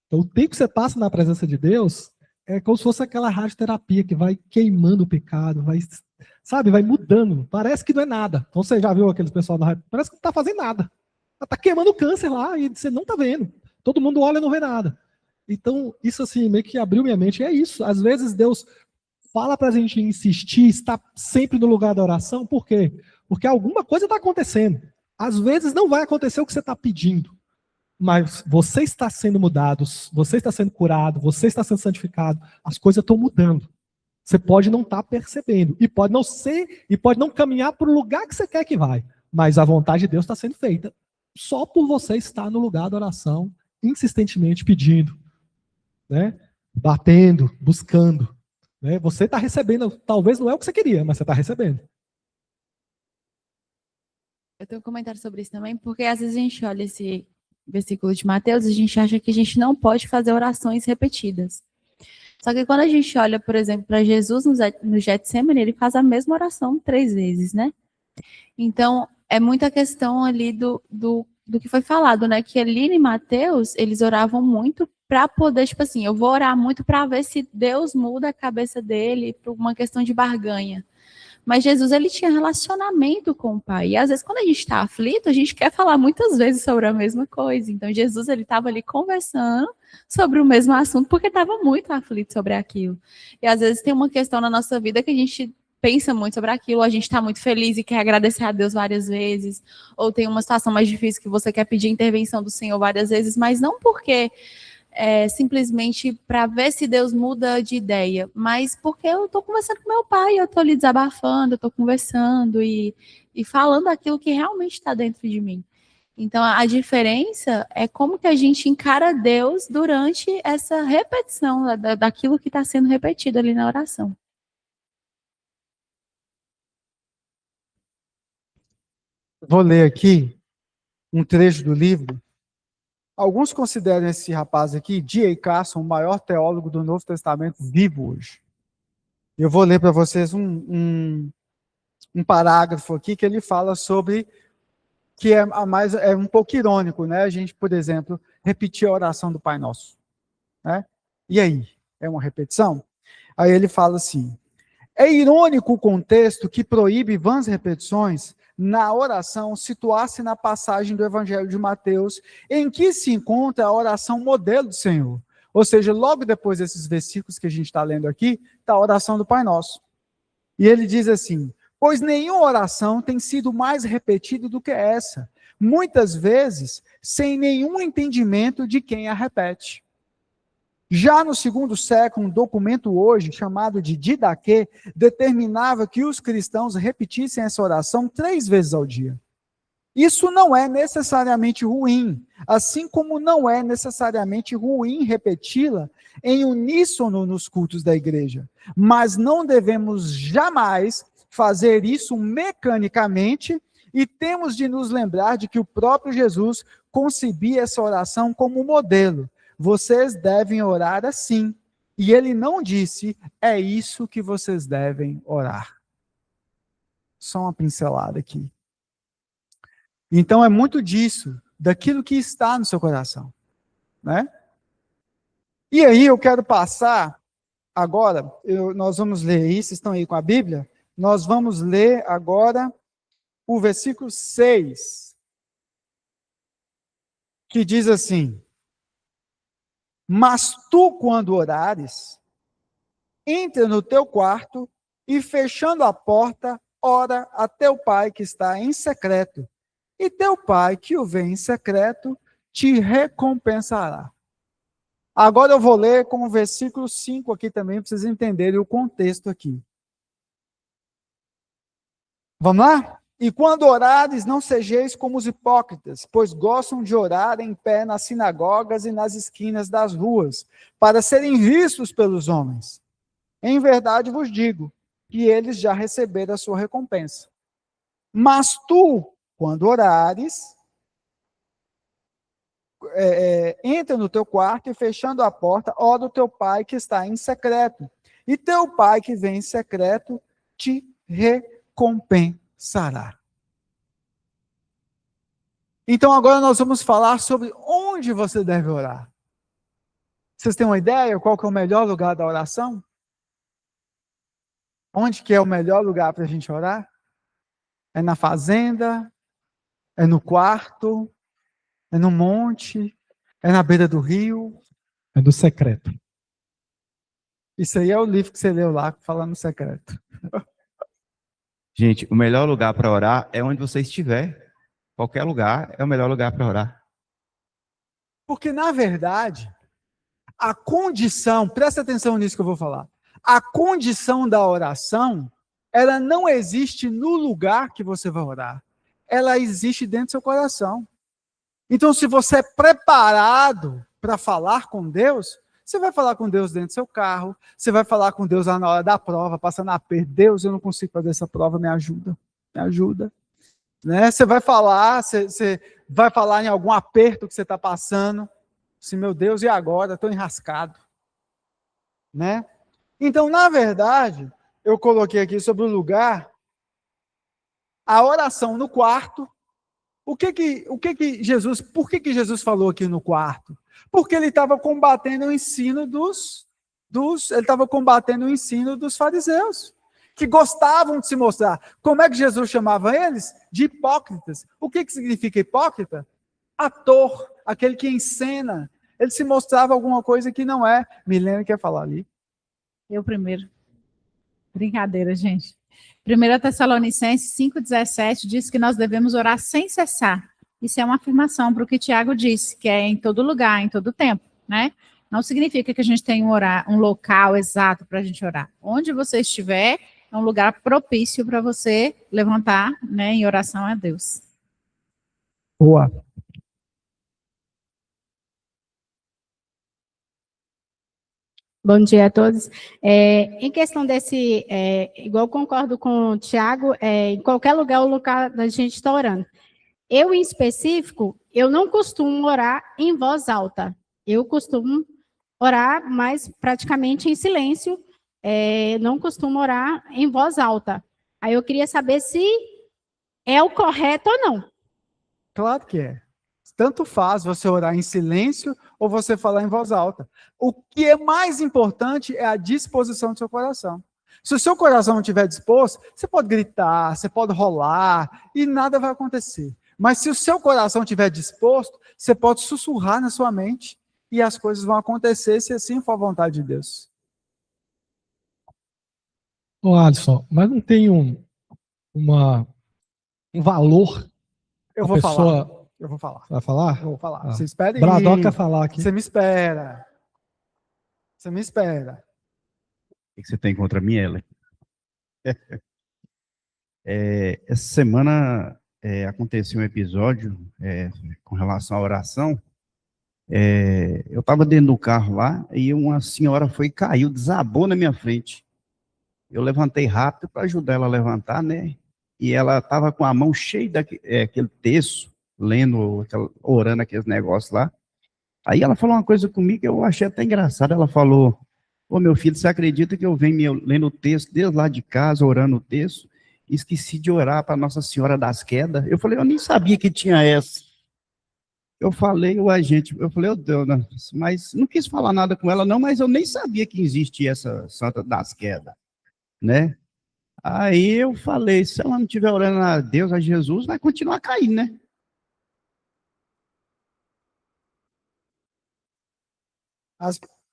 Então, o tempo que você passa na presença de Deus é como se fosse aquela radioterapia que vai queimando o pecado, vai mudando. Parece que não é nada. Então, você já viu aqueles pessoal na rádio? Parece que não está fazendo nada. Está queimando o câncer lá e você não está vendo. Todo mundo olha e não vê nada. Então, isso assim, meio que abriu minha mente. É isso. Às vezes, Deus fala para a gente insistir, estar sempre no lugar da oração. Por quê? Porque alguma coisa está acontecendo. Às vezes, não vai acontecer o que você está pedindo. Mas você está sendo mudado, você está sendo curado, você está sendo santificado, as coisas estão mudando. Você pode não estar percebendo, e pode não caminhar para o lugar que você quer que vai, mas a vontade de Deus está sendo feita só por você estar no lugar da oração, insistentemente pedindo, né? Batendo, buscando. né? Você está recebendo, talvez não é o que você queria, mas você está recebendo. Eu tenho um comentário sobre isso também, porque às vezes a gente olha esse versículo de Mateus e a gente acha que a gente não pode fazer orações repetidas. Só que quando a gente olha, por exemplo, para Jesus no Getsemane, ele faz a mesma oração 3 vezes, né? Então, é muita questão ali do que foi falado, né? Que ali em Mateus, eles oravam muito para poder, tipo assim, eu vou orar muito para ver se Deus muda a cabeça dele por uma questão de barganha. Mas Jesus, ele tinha relacionamento com o Pai. E às vezes, quando a gente está aflito, a gente quer falar muitas vezes sobre a mesma coisa. Então, Jesus, ele estava ali conversando sobre o mesmo assunto, porque estava muito aflito sobre aquilo. E às vezes tem uma questão na nossa vida que a gente pensa muito sobre aquilo, a gente está muito feliz e quer agradecer a Deus várias vezes, ou tem uma situação mais difícil que você quer pedir a intervenção do Senhor várias vezes, mas não porque simplesmente para ver se Deus muda de ideia, mas porque eu estou conversando com meu pai, eu estou ali desabafando, eu estou conversando e falando aquilo que realmente está dentro de mim. Então, a diferença é como que a gente encara Deus durante essa repetição daquilo que está sendo repetido ali na oração. Vou ler aqui um trecho do livro. Alguns consideram esse rapaz aqui, D.A. Carson, o maior teólogo do Novo Testamento vivo hoje. Eu vou ler para vocês um parágrafo aqui que ele fala sobre, que é um pouco irônico, né? A gente, por exemplo, repetir a oração do Pai Nosso, né? E aí? É uma repetição? Aí ele fala assim: é irônico o contexto que proíbe vãs repetições na oração situar-se na passagem do Evangelho de Mateus, em que se encontra a oração modelo do Senhor. Ou seja, logo depois desses versículos que a gente está lendo aqui, está a oração do Pai Nosso. E ele diz assim: pois nenhuma oração tem sido mais repetida do que essa, muitas vezes sem nenhum entendimento de quem a repete. Já no 2º século, um documento hoje, chamado de Didaquê, determinava que os cristãos repetissem essa oração 3 vezes ao dia. Isso não é necessariamente ruim, assim como não é necessariamente ruim repeti-la em uníssono nos cultos da igreja. Mas não devemos jamais fazer isso mecanicamente e temos de nos lembrar de que o próprio Jesus concebia essa oração como modelo. Vocês devem orar assim. E ele não disse, é isso que vocês devem orar. Só uma pincelada aqui. Então é muito disso, daquilo que está no seu coração, né? E aí eu quero passar, agora, nós vamos ler isso, estão aí com a Bíblia? Nós vamos ler agora o versículo 6, que diz assim: mas tu, quando orares, entra no teu quarto e, fechando a porta, ora a teu pai que está em secreto. E teu pai que o vê em secreto te recompensará. Agora eu vou ler com o versículo 5 aqui também, para vocês entenderem o contexto aqui. Vamos lá? E quando orares, não sejeis como os hipócritas, pois gostam de orar em pé nas sinagogas e nas esquinas das ruas, para serem vistos pelos homens. Em verdade vos digo, que eles já receberam a sua recompensa. Mas tu, quando orares, entra no teu quarto e, fechando a porta, ora o teu pai que está em secreto. E teu pai que vem em secreto te recompensará. Então agora nós vamos falar sobre onde você deve orar. Vocês têm uma ideia qual que é o melhor lugar da oração? Onde que é o melhor lugar para a gente orar? É na fazenda? É no quarto? É no monte? É na beira do rio? É do secreto. Isso aí é o livro que você leu lá, falando no secreto. Gente, o melhor lugar para orar é onde você estiver. Qualquer lugar é o melhor lugar para orar. Porque, na verdade, a condição, presta atenção nisso que eu vou falar, a condição da oração, ela não existe no lugar que você vai orar. Ela existe dentro do seu coração. Então, se você é preparado para falar com Deus, Você vai falar com Deus dentro do seu carro, você vai falar com Deus lá na hora da prova, passando aperto. Deus, eu não consigo fazer essa prova, me ajuda, me ajuda. Né? Você vai falar em algum aperto que você está passando. Assim, meu Deus, e agora? Estou enrascado. Né? Então, na verdade, eu coloquei aqui sobre o lugar, a oração no quarto. Por que Jesus falou aqui no quarto? Porque ele estava combatendo o ensino dos fariseus, que gostavam de se mostrar. Como é que Jesus chamava eles? De hipócritas. O que significa hipócrita? Ator, aquele que encena. Ele se mostrava alguma coisa que não é. Milena quer falar ali. Eu primeiro. Brincadeira, gente. 1 Tessalonicenses 5,17 diz que nós devemos orar sem cessar. Isso é uma afirmação para o que Tiago disse, que é em todo lugar, em todo tempo, né? Não significa que a gente tem um local exato para a gente orar. Onde você estiver, é um lugar propício para você levantar, né, em oração a Deus. Boa. Bom dia a todos. Em questão desse, igual concordo com o Tiago, em qualquer lugar é o lugar da gente está orando. Eu, em específico, eu não costumo orar em voz alta. Eu costumo orar mais praticamente em silêncio, não costumo orar em voz alta. Aí eu queria saber se é o correto ou não. Claro que é. Tanto faz você orar em silêncio ou você falar em voz alta. O que é mais importante é a disposição do seu coração. Se o seu coração não estiver disposto, você pode gritar, você pode rolar e nada vai acontecer. Mas se o seu coração estiver disposto, você pode sussurrar na sua mente e as coisas vão acontecer se assim for a vontade de Deus. Ô, Alisson, mas não tem um valor? Eu vou falar. Eu vou falar. Vai falar? Eu vou falar. Ah. Você espera aí. Bradock quer falar aqui. Você me espera. Você me espera. O que você tem contra mim, Ellen? Essa semana aconteceu um episódio com relação à oração. Eu estava dentro do carro lá e uma senhora caiu, desabou na minha frente. Eu levantei rápido para ajudar ela a levantar, né? E ela estava com a mão cheia daquele texto, lendo, orando aqueles negócios lá. Aí ela falou uma coisa comigo que eu achei até engraçado. Ela falou: ô meu filho, você acredita que eu venho lendo o texto desde lá de casa, orando o texto, e esqueci de orar para Nossa Senhora das Quedas? Eu falei: eu nem sabia que tinha essa. Eu falei: ô Deus, mas não quis falar nada com ela não, mas eu nem sabia que existia essa Santa das Quedas, né? Aí eu falei: se ela não estiver orando a Deus, a Jesus, vai continuar caindo, né?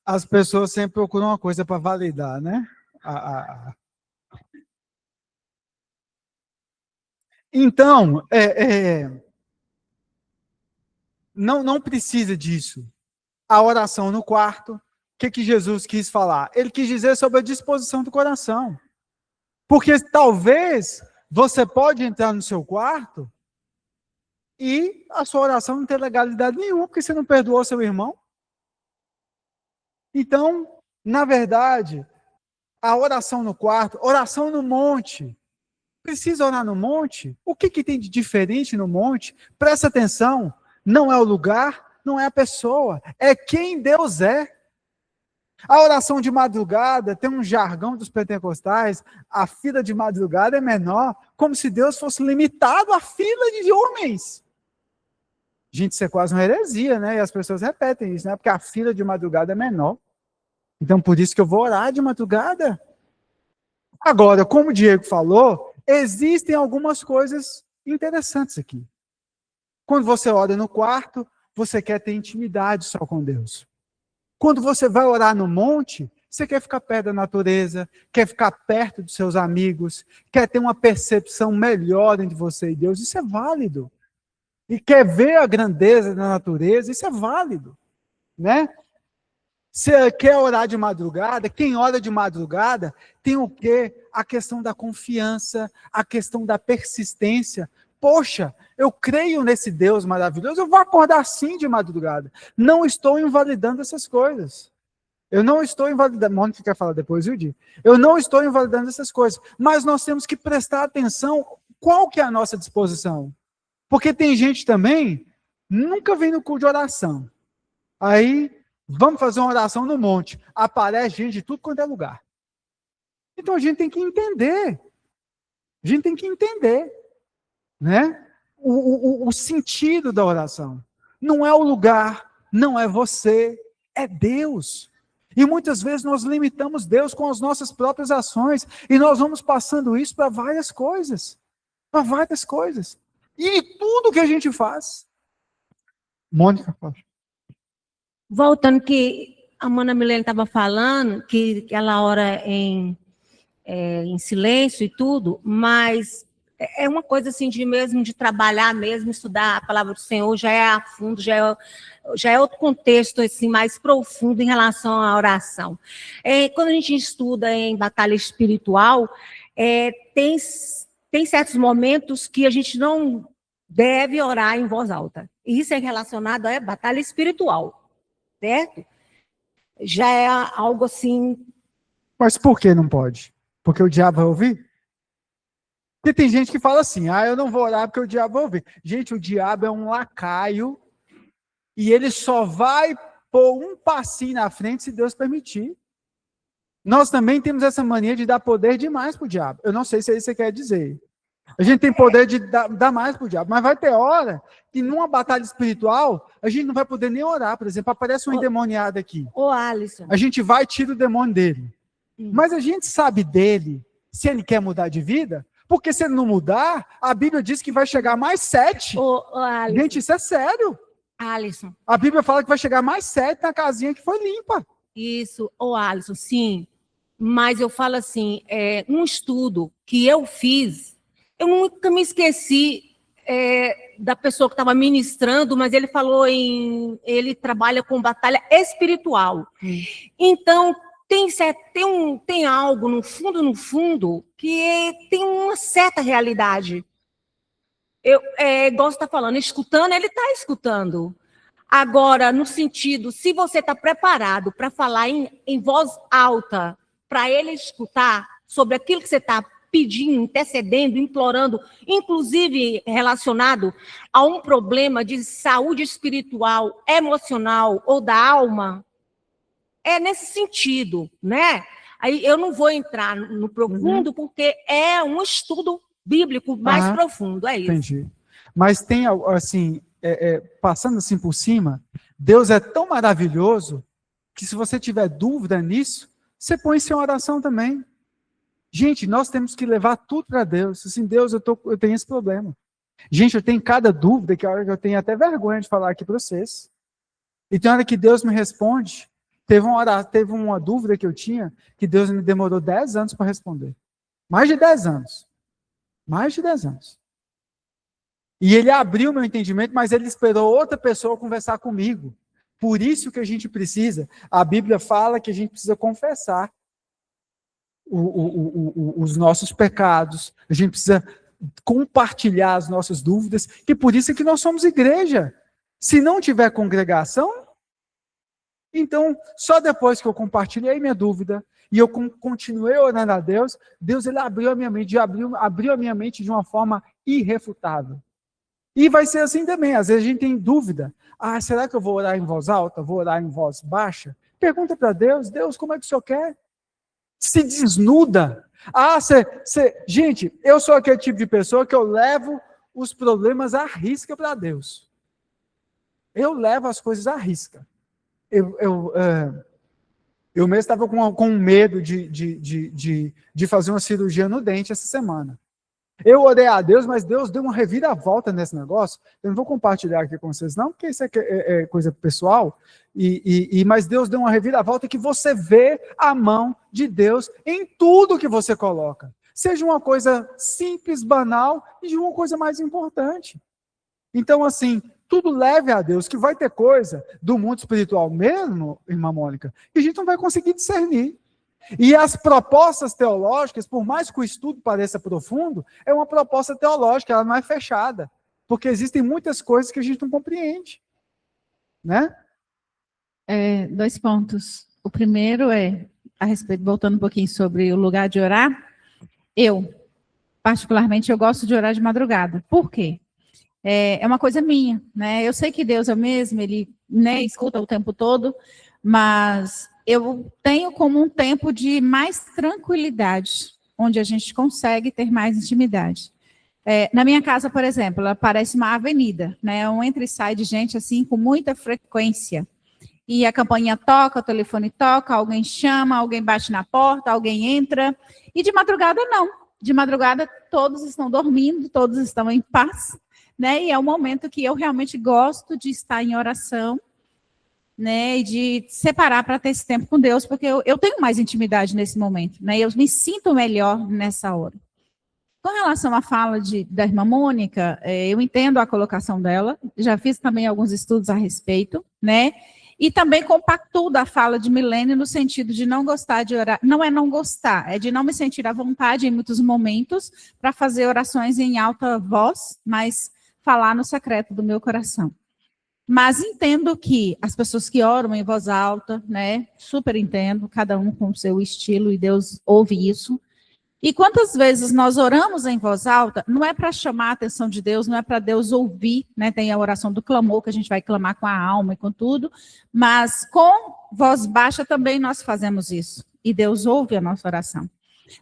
As pessoas sempre procuram uma coisa para validar, né? Então, não precisa disso. A oração no quarto, o que Jesus quis falar? Ele quis dizer sobre a disposição do coração. Porque talvez você pode entrar no seu quarto e a sua oração não tem legalidade nenhuma, porque você não perdoou seu irmão. Então, na verdade, a oração no quarto, oração no monte. Precisa orar no monte? O que tem de diferente no monte? Presta atenção, não é o lugar, não é a pessoa, é quem Deus é. A oração de madrugada tem um jargão dos pentecostais, a fila de madrugada é menor, como se Deus fosse limitado à fila de homens. Gente, isso é quase uma heresia, né? E as pessoas repetem isso, né? Porque a fila de madrugada é menor. Então, por isso que eu vou orar de madrugada. Agora, como o Diego falou, existem algumas coisas interessantes aqui. Quando você ora no quarto, você quer ter intimidade só com Deus. Quando você vai orar no monte, você quer ficar perto da natureza, quer ficar perto dos seus amigos, quer ter uma percepção melhor entre você e Deus. Isso é válido. E quer ver a grandeza da natureza, isso é válido, né? Você quer orar de madrugada, quem ora de madrugada tem o quê? A questão da confiança, a questão da persistência. Poxa, eu creio nesse Deus maravilhoso, eu vou acordar sim de madrugada. Não estou invalidando essas coisas. Eu não estou invalidando, Mônica quer falar depois, viu, Di? Eu não estou invalidando essas coisas, mas nós temos que prestar atenção qual que é a nossa disposição. Porque tem gente também, nunca vem no culto de oração. Aí, vamos fazer uma oração no monte. Aparece gente de tudo quanto é lugar. Então a gente tem que entender. A gente tem que entender, né? O sentido da oração. Não é o lugar, não é você, é Deus. E muitas vezes nós limitamos Deus com as nossas próprias ações, e nós vamos passando isso para várias coisas. Para várias coisas. E tudo que a gente faz. Mônica, pode. Voltando que a Mana Milene estava falando, que ela ora em silêncio e tudo, mas é uma coisa assim de trabalhar mesmo, estudar a palavra do Senhor, já é a fundo, já é outro contexto assim, mais profundo em relação à oração. Quando a gente estuda em batalha espiritual, tem certos momentos que a gente não deve orar em voz alta. E isso é relacionado à batalha espiritual, certo? Já é algo assim... Mas por que não pode? Porque o diabo vai ouvir? Porque tem gente que fala assim, eu não vou orar porque o diabo vai ouvir. Gente, o diabo é um lacaio e ele só vai pôr um passinho na frente se Deus permitir. Nós também temos essa mania de dar poder demais para o diabo. Eu não sei se é isso que você quer dizer. A gente tem poder de dar mais para o diabo, mas vai ter hora que numa batalha espiritual a gente não vai poder nem orar. Por exemplo, aparece um endemoniado aqui. Ô, Alisson. A gente vai e tira o demônio dele. Mas a gente sabe dele se ele quer mudar de vida, porque se ele não mudar, a Bíblia diz que vai chegar mais 7. Ô, Alisson. Gente, isso é sério. Alisson. A Bíblia fala que vai chegar mais 7 na casinha que foi limpa. Isso, ô Alisson, sim. Mas eu falo assim, um estudo que eu fiz, eu nunca me esqueci da pessoa que estava ministrando, mas ele falou ele trabalha com batalha espiritual. Então, tem algo no fundo, que tem uma certa realidade. Igual você está falando, escutando, ele está escutando. Agora, no sentido, se você está preparado para falar em voz alta, para ele escutar sobre aquilo que você está pedindo, intercedendo, implorando, inclusive relacionado a um problema de saúde espiritual, emocional ou da alma, é nesse sentido, né? Aí eu não vou entrar no profundo, porque é um estudo bíblico mais profundo, é isso. Entendi. Mas tem, assim, passando assim por cima, Deus é tão maravilhoso que se você tiver dúvida nisso, você põe isso em oração também. Gente, nós temos que levar tudo para Deus. Assim, Deus, eu tenho esse problema. Gente, eu tenho cada dúvida que a hora que eu tenho até vergonha de falar aqui para vocês. E tem hora que Deus me responde. Teve uma dúvida que eu tinha, que Deus me demorou 10 anos para responder. Mais de 10 anos. Mais de 10 anos. E ele abriu meu entendimento, mas ele esperou outra pessoa conversar comigo. Por isso que a gente precisa, a Bíblia fala que a gente precisa confessar os nossos pecados, a gente precisa compartilhar as nossas dúvidas, que por isso é que nós somos igreja. Se não tiver congregação, então, só depois que eu compartilhei minha dúvida e eu continuei orando a Deus, Deus ele abriu a minha mente, abriu a minha mente de uma forma irrefutável. E vai ser assim também, às vezes a gente tem dúvida. Será que eu vou orar em voz alta? Vou orar em voz baixa? Pergunta para Deus, como é que o Senhor quer? Se desnuda. Gente, eu sou aquele tipo de pessoa que eu levo os problemas à risca para Deus. Eu levo as coisas à risca. Eu mesmo estava com medo de fazer uma cirurgia no dente essa semana. Eu orei a Deus, mas Deus deu uma reviravolta nesse negócio. Eu não vou compartilhar aqui com vocês, não, porque isso é coisa pessoal. Mas Deus deu uma reviravolta que você vê a mão de Deus em tudo que você coloca. Seja uma coisa simples, banal, e de uma coisa mais importante. Então, assim, tudo leve a Deus, que vai ter coisa do mundo espiritual mesmo, irmã Mônica, que a gente não vai conseguir discernir. E as propostas teológicas, por mais que o estudo pareça profundo, é uma proposta teológica, ela não é fechada. Porque existem muitas coisas que a gente não compreende. Né? 2 pontos. O primeiro é, a respeito, voltando um pouquinho sobre o lugar de orar, eu, particularmente, eu gosto de orar de madrugada. Por quê? É uma coisa minha, né? Eu sei que Deus é o mesmo, Ele, né, escuta o tempo todo, mas eu tenho como um tempo de mais tranquilidade, onde a gente consegue ter mais intimidade. Na minha casa, por exemplo, ela parece uma avenida, né? Um entra e sai de gente assim com muita frequência. E a campainha toca, o telefone toca, alguém chama, alguém bate na porta, alguém entra. E de madrugada, não. De madrugada, todos estão dormindo, todos estão em paz, né? E é um momento que eu realmente gosto de estar em oração, né? E de separar para ter esse tempo com Deus, porque eu tenho mais intimidade nesse momento, né? Eu me sinto melhor nessa hora. Com relação à fala da irmã Mônica, eu entendo a colocação dela, já fiz também alguns estudos a respeito, né? E também compactuo da fala de Milene no sentido de não gostar de orar. Não é não gostar, é de não me sentir à vontade em muitos momentos para fazer orações em alta voz, mas falar no secreto do meu coração. Mas entendo que as pessoas que oram em voz alta, né? Super entendo, cada um com o seu estilo, e Deus ouve isso. E quantas vezes nós oramos em voz alta, não é para chamar a atenção de Deus, não é para Deus ouvir, né? Tem a oração do clamor, que a gente vai clamar com a alma e com tudo, mas com voz baixa também nós fazemos isso, e Deus ouve a nossa oração.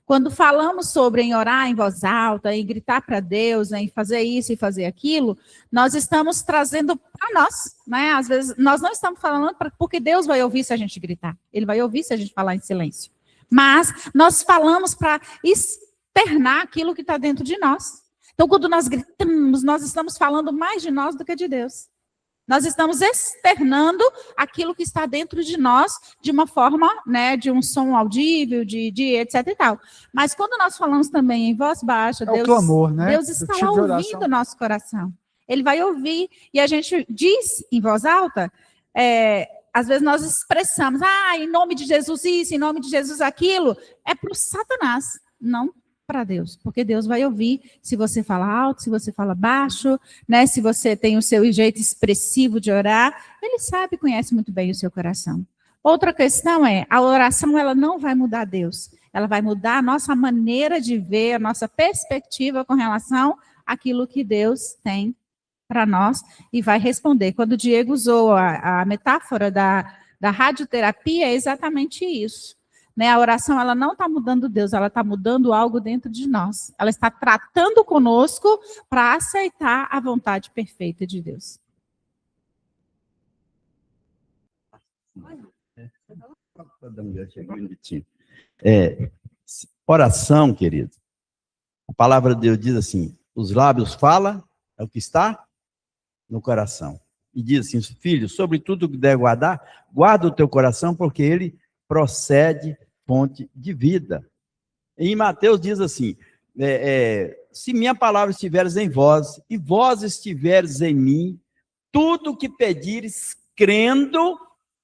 Quando falamos sobre em orar em voz alta, em gritar para Deus, em fazer isso e fazer aquilo, nós estamos trazendo para nós, né? Às vezes nós não estamos falando porque Deus vai ouvir se a gente gritar, Ele vai ouvir se a gente falar em silêncio. Mas nós falamos para externar aquilo que está dentro de nós. Então, quando nós gritamos, nós estamos falando mais de nós do que de Deus. Nós estamos externando aquilo que está dentro de nós de uma forma, né, de um som audível, de etc e tal. Mas quando nós falamos também em voz baixa, Deus, o clamor, né? Deus está lá ouvindo o nosso coração. Ele vai ouvir. E a gente diz em voz alta, às vezes nós expressamos, em nome de Jesus isso, em nome de Jesus aquilo, é para o Satanás, não para Deus, porque Deus vai ouvir se você fala alto, se você fala baixo, né? Se você tem o seu jeito expressivo de orar, Ele sabe, conhece muito bem o seu coração. Outra questão é, a oração ela não vai mudar Deus, ela vai mudar a nossa maneira de ver, a nossa perspectiva com relação àquilo que Deus tem para nós e vai responder. Quando o Diego usou a metáfora da radioterapia, é exatamente isso. Né? A oração ela não está mudando Deus, ela está mudando algo dentro de nós. Ela está tratando conosco para aceitar a vontade perfeita de Deus. Oração, querido. A palavra de Deus diz assim, os lábios falam, é o que está no coração. E diz assim, filho, sobre tudo que deve guardar, guarda o teu coração, porque ele procede fonte de vida. E em Mateus diz assim, se minha palavra estiveres em vós, e vós estiveres em mim, tudo que pedires, crendo,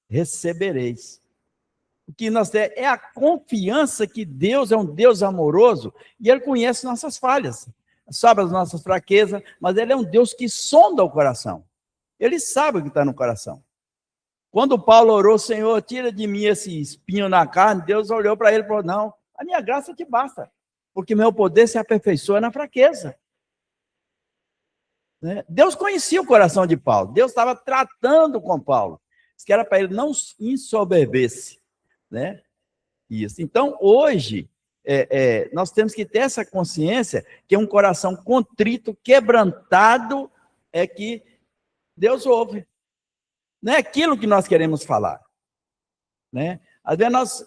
recebereis. O que nós temos é a confiança que Deus é um Deus amoroso, e Ele conhece nossas falhas, sabe as nossas fraquezas, mas Ele é um Deus que sonda o coração. Ele sabe o que está no coração. Quando Paulo orou, Senhor, tira de mim esse espinho na carne, Deus olhou para ele e falou, não, a minha graça te basta, porque meu poder se aperfeiçoa na fraqueza. Né? Deus conhecia o coração de Paulo, Deus estava tratando com Paulo, que era para ele não ensoberber-se. Né? Isso. Então, hoje, nós temos que ter essa consciência que um coração contrito, quebrantado, é que Deus ouve. Não é aquilo que nós queremos falar. Né? Às vezes nós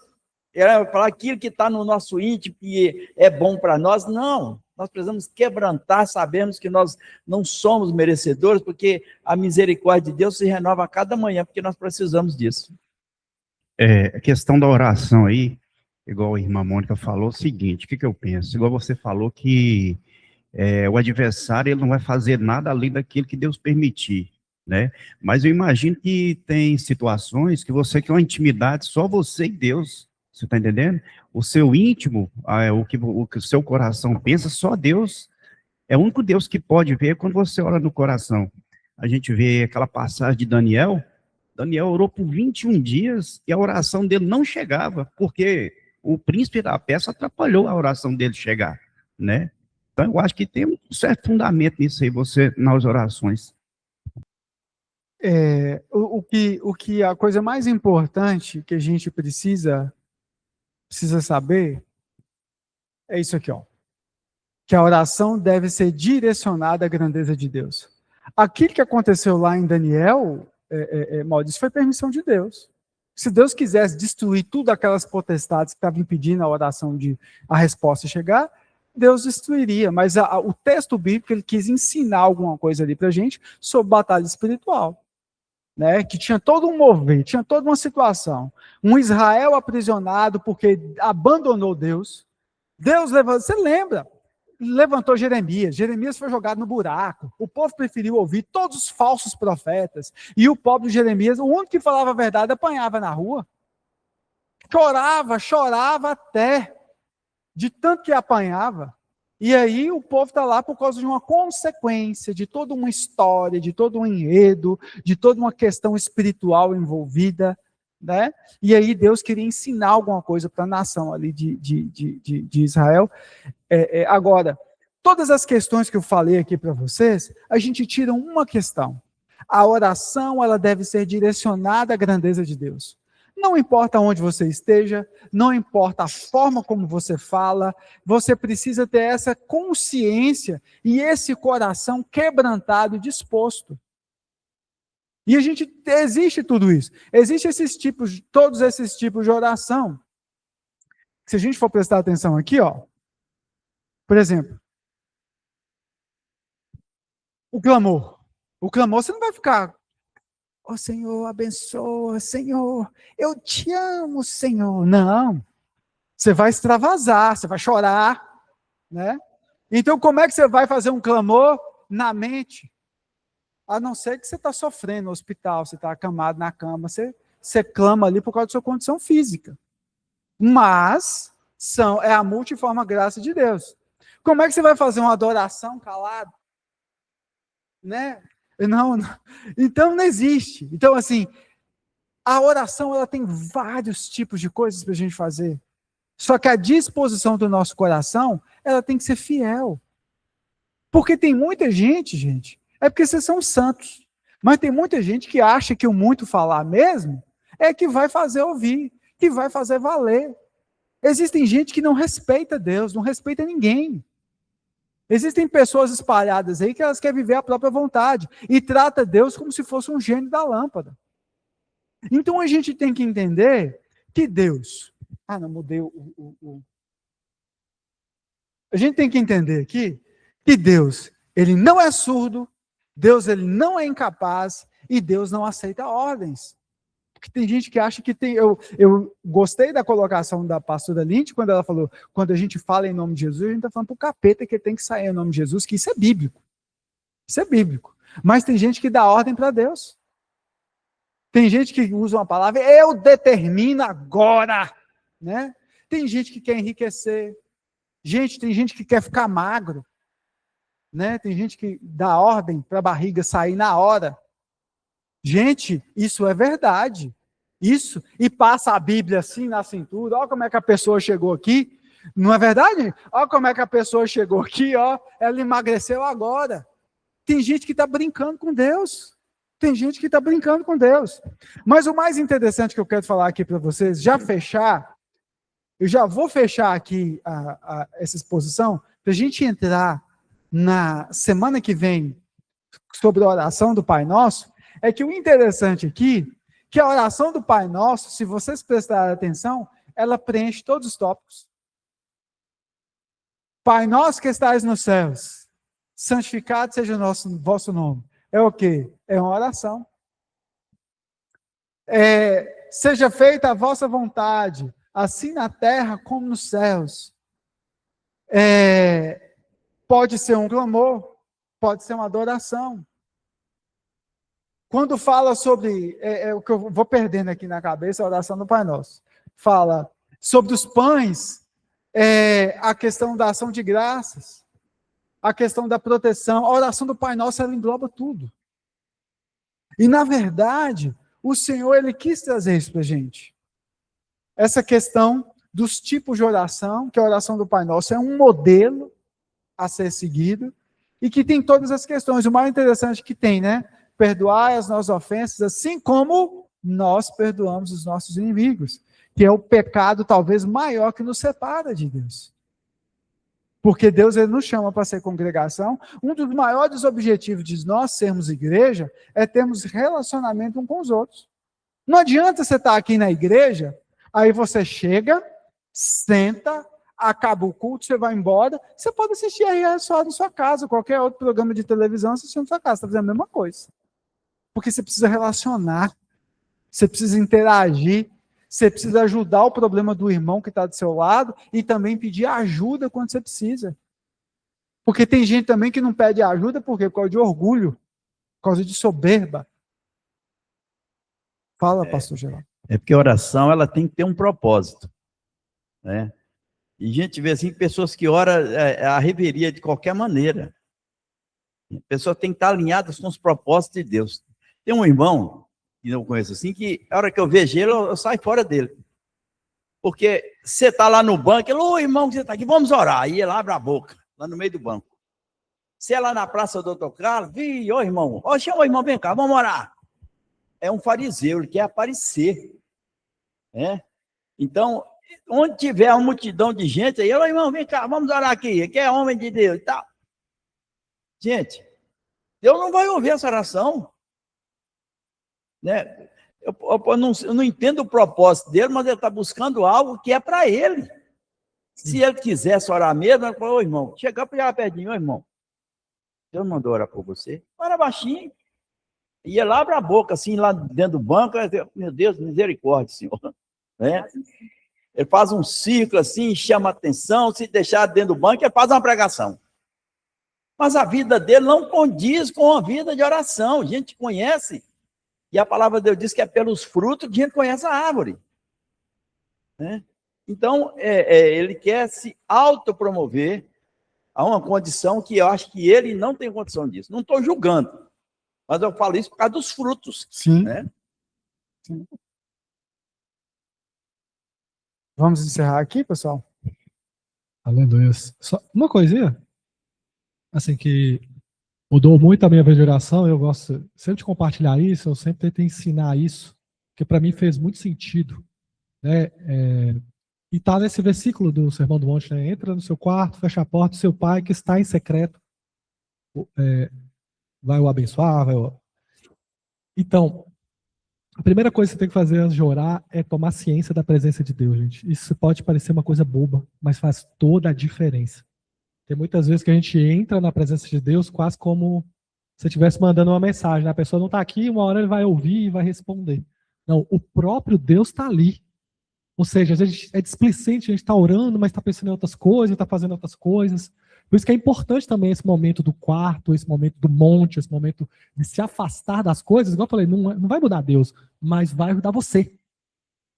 queremos falar aquilo que está no nosso íntimo, que é bom para nós. Não, nós precisamos quebrantar, sabemos que nós não somos merecedores, porque a misericórdia de Deus se renova a cada manhã, porque nós precisamos disso. A questão da oração aí, igual a irmã Mônica falou, é o seguinte, o que eu penso? Igual você falou que o adversário ele não vai fazer nada além daquilo que Deus permitir. Né? Mas eu imagino que tem situações que você quer uma intimidade só você e Deus, você está entendendo? O seu íntimo, o que o seu coração pensa, só Deus, é o único Deus que pode ver quando você ora no coração. A gente vê aquela passagem de Daniel, Daniel orou por 21 dias e a oração dele não chegava, porque o príncipe da peça atrapalhou a oração dele chegar, né? Então, eu acho que tem um certo fundamento nisso aí, você, nas orações. A coisa mais importante que a gente precisa saber é isso aqui, ó. Que a oração deve ser direcionada à grandeza de Deus. Aquilo que aconteceu lá em Daniel, Maurício, foi permissão de Deus. Se Deus quisesse destruir tudo aquelas potestades que estavam impedindo a oração a resposta chegar, Deus destruiria. Mas o texto bíblico, ele quis ensinar alguma coisa ali para a gente sobre batalha espiritual. Né, que tinha todo um mover, tinha toda uma situação. Um Israel aprisionado porque abandonou Deus. Deus levantou, você lembra? Levantou Jeremias. Jeremias foi jogado no buraco. O povo preferiu ouvir todos os falsos profetas. E o pobre Jeremias, o único que falava a verdade, apanhava na rua. Chorava até, de tanto que apanhava. E aí o povo está lá por causa de uma consequência, de toda uma história, de todo um enredo, de toda uma questão espiritual envolvida, né? E aí Deus queria ensinar alguma coisa para a nação ali de Israel. Agora, todas as questões que eu falei aqui para vocês, a gente tira uma questão. A oração, ela deve ser direcionada à grandeza de Deus. Não importa onde você esteja, não importa a forma como você fala, você precisa ter essa consciência e esse coração quebrantado e disposto. E existe tudo isso. Existem todos esses tipos de oração. Se a gente for prestar atenção aqui, ó, por exemplo, o clamor. O clamor, você não vai ficar... Ó, Senhor, abençoa, Senhor, eu te amo, Senhor. Não, você vai extravasar, você vai chorar, né? Então, como é que você vai fazer um clamor na mente? A não ser que você está sofrendo no hospital, você está acamado na cama, você clama ali por causa da sua condição física. Mas, é a multiforme graça de Deus. Como é que você vai fazer uma adoração calado? Né? Não. Então não existe. Então, assim, a oração, ela tem vários tipos de coisas para a gente fazer. Só que a disposição do nosso coração, ela tem que ser fiel. Porque tem muita gente, é porque vocês são santos, mas tem muita gente que acha que o muito falar mesmo é que vai fazer ouvir, que vai fazer valer. Existem gente que não respeita Deus, não respeita ninguém. Existem pessoas espalhadas aí que elas querem viver a própria vontade e trata Deus como se fosse um gênio da lâmpada. Então a gente tem que entender que Deus... A gente tem que entender aqui que Deus, ele não é surdo, Deus, ele não é incapaz e Deus não aceita ordens. Porque tem gente que acha que tem... Eu gostei da colocação da pastora Lindt, quando ela falou, quando a gente fala em nome de Jesus, a gente está falando para o capeta que tem que sair em nome de Jesus, que isso é bíblico. Isso é bíblico. Mas tem gente que dá ordem para Deus. Tem gente que usa uma palavra, eu determino agora. Né? Tem gente que quer enriquecer. Tem gente que quer ficar magro. Né? Tem gente que dá ordem para a barriga sair na hora. Gente, isso é verdade. Isso, e passa a Bíblia assim na cintura, olha como é que a pessoa chegou aqui. Não é verdade? Olha como é que a pessoa chegou aqui, ó, ela emagreceu agora. Tem gente que está brincando com Deus. Tem gente que está brincando com Deus. Mas o mais interessante que eu quero falar aqui para vocês, eu já vou fechar aqui essa exposição, para a gente entrar na semana que vem sobre a oração do Pai Nosso. É que o interessante aqui, que a oração do Pai Nosso, se vocês prestarem atenção, ela preenche todos os tópicos. Pai Nosso que estais nos céus, santificado seja o vosso nome. É o quê? É uma oração. Seja feita a vossa vontade, assim na terra como nos céus. Pode ser um clamor, pode ser uma adoração. Quando fala sobre, o que eu vou perdendo aqui na cabeça, a oração do Pai Nosso. Fala sobre os pães, a questão da ação de graças, a questão da proteção. A oração do Pai Nosso, ela engloba tudo. E, na verdade, o Senhor, ele quis trazer isso para a gente. Essa questão dos tipos de oração, que a oração do Pai Nosso é um modelo a ser seguido, e que tem todas as questões. O mais interessante que tem, né? Perdoai as nossas ofensas, assim como nós perdoamos os nossos inimigos, que é o pecado talvez maior que nos separa de Deus. Porque Deus, ele nos chama para ser congregação. Um dos maiores objetivos de nós sermos igreja é termos relacionamento uns com os outros. Não adianta você estar aqui na igreja, aí você chega, senta, acaba o culto, você vai embora, você pode assistir a só na sua casa, qualquer outro programa de televisão, assistindo na sua casa, está fazendo a mesma coisa. Porque você precisa relacionar, você precisa interagir, você precisa ajudar o problema do irmão que está do seu lado e também pedir ajuda quando você precisa. Porque tem gente também que não pede ajuda por quê? Por causa de orgulho, por causa de soberba. Fala, pastor Geraldo. É porque a oração, ela tem que ter um propósito, né? E a gente vê assim, pessoas que oram a reveria de qualquer maneira. A pessoa tem que estar alinhada com os propósitos de Deus. Tem um irmão, que eu conheço assim, que a hora que eu vejo ele, eu saio fora dele. Porque você está lá no banco, ele, ô irmão, que você está aqui, vamos orar. Aí ele abre a boca, lá no meio do banco. Você é lá na Praça do Dr. Carlos, ô irmão, chama o irmão, vem cá, vamos orar. É um fariseu, ele quer aparecer. Né? Então, onde tiver uma multidão de gente, aí, ô irmão, vem cá, vamos orar aqui, que é homem de Deus e tal. Gente, Deus não vai ouvir essa oração. Né? Eu não entendo o propósito dele, mas ele está buscando algo que é para ele. Se ele quisesse orar mesmo, ele falou, ô irmão, chega para pertinho, ô irmão, Deus mandou orar por você. Ora baixinho. E ele abre a boca, assim, lá dentro do banco, meu Deus, misericórdia, Senhor. Né? Ele faz um círculo assim, chama atenção, se deixar dentro do banco, ele faz uma pregação. Mas a vida dele não condiz com a vida de oração. A gente conhece, e a palavra de Deus diz que é pelos frutos que a gente conhece a árvore. Né? Então, ele quer se autopromover a uma condição que eu acho que ele não tem condição disso. Não estou julgando, mas eu falo isso por causa dos frutos. Sim. Né? Sim. Vamos encerrar aqui, pessoal? Aleluia. Só uma coisinha, assim, que mudou muito a minha vida de oração, eu gosto sempre de compartilhar isso, eu sempre tento ensinar isso, porque para mim fez muito sentido. Né? E está nesse versículo do Sermão do Monte, né? Entra no seu quarto, fecha a porta, seu pai que está em secreto vai o abençoar. Então, a primeira coisa que você tem que fazer antes de orar é tomar ciência da presença de Deus, gente. Isso pode parecer uma coisa boba, mas faz toda a diferença. Tem muitas vezes que a gente entra na presença de Deus quase como se estivesse mandando uma mensagem. Né? A pessoa não está aqui, uma hora ele vai ouvir e vai responder. Não, o próprio Deus está ali. Ou seja, a gente é displicente, a gente está orando, mas está pensando em outras coisas, está fazendo outras coisas. Por isso que é importante também esse momento do quarto, esse momento do monte, esse momento de se afastar das coisas. Igual eu falei, não vai mudar Deus, mas vai ajudar você.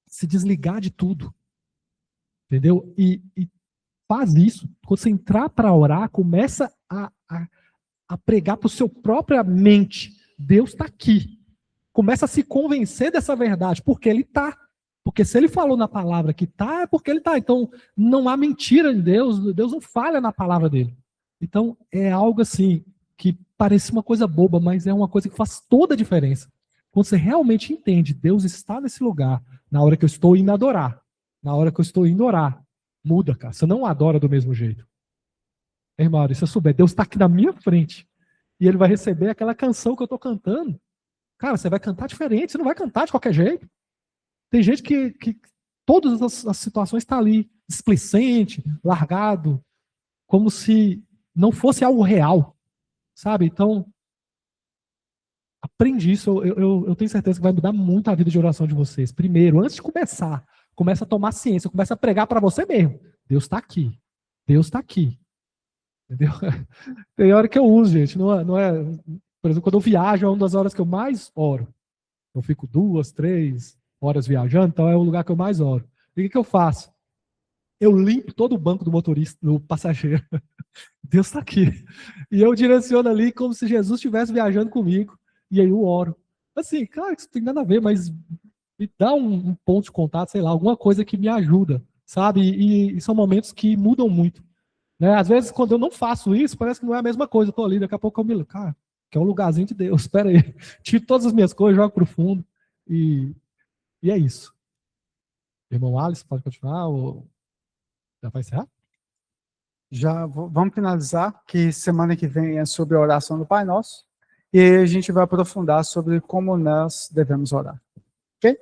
Se desligar de tudo. Entendeu? E faz isso. Quando você entrar para orar, começa a pregar para o seu própria mente. Deus está aqui. Começa a se convencer dessa verdade, porque Ele está. Porque se Ele falou na palavra que está, é porque Ele está. Então, não há mentira em Deus. Deus não falha na palavra dEle. Então, é algo assim, que parece uma coisa boba, mas é uma coisa que faz toda a diferença. Quando você realmente entende, Deus está nesse lugar, na hora que eu estou indo adorar. Na hora que eu estou indo orar. Muda, cara. Você não adora do mesmo jeito. Irmão, se eu souber, Deus está aqui na minha frente. E Ele vai receber aquela canção que eu estou cantando. Cara, você vai cantar diferente. Você não vai cantar de qualquer jeito. Tem gente que todas as situações está ali, displicente, largado, como se não fosse algo real. Sabe? Então, aprende isso. Eu tenho certeza que vai mudar muito a vida de oração de vocês. Primeiro, antes de começar, começa a tomar ciência, começa a pregar para você mesmo. Deus está aqui. Deus está aqui. Entendeu? Tem hora que eu uso, gente. Não é, por exemplo, quando eu viajo, é uma das horas que eu mais oro. Eu fico 2, 3 horas viajando, então é o lugar que eu mais oro. E o que eu faço? Eu limpo todo o banco do motorista, do passageiro. Deus está aqui. E eu direciono ali como se Jesus estivesse viajando comigo. E aí eu oro. Assim, claro que isso tem nada a ver, mas me dá um ponto de contato, sei lá, alguma coisa que me ajuda, sabe? E são momentos que mudam muito. Né? Às vezes, quando eu não faço isso, parece que não é a mesma coisa. Eu tô ali, daqui a pouco eu me lembro, cara, que é um lugarzinho de Deus, espera aí. Tiro todas as minhas coisas, jogo pro fundo. E é isso. Irmão Alice, pode continuar? Ou já vai encerrar? Já vamos finalizar, que semana que vem é sobre a oração do Pai Nosso. E a gente vai aprofundar sobre como nós devemos orar. Ok?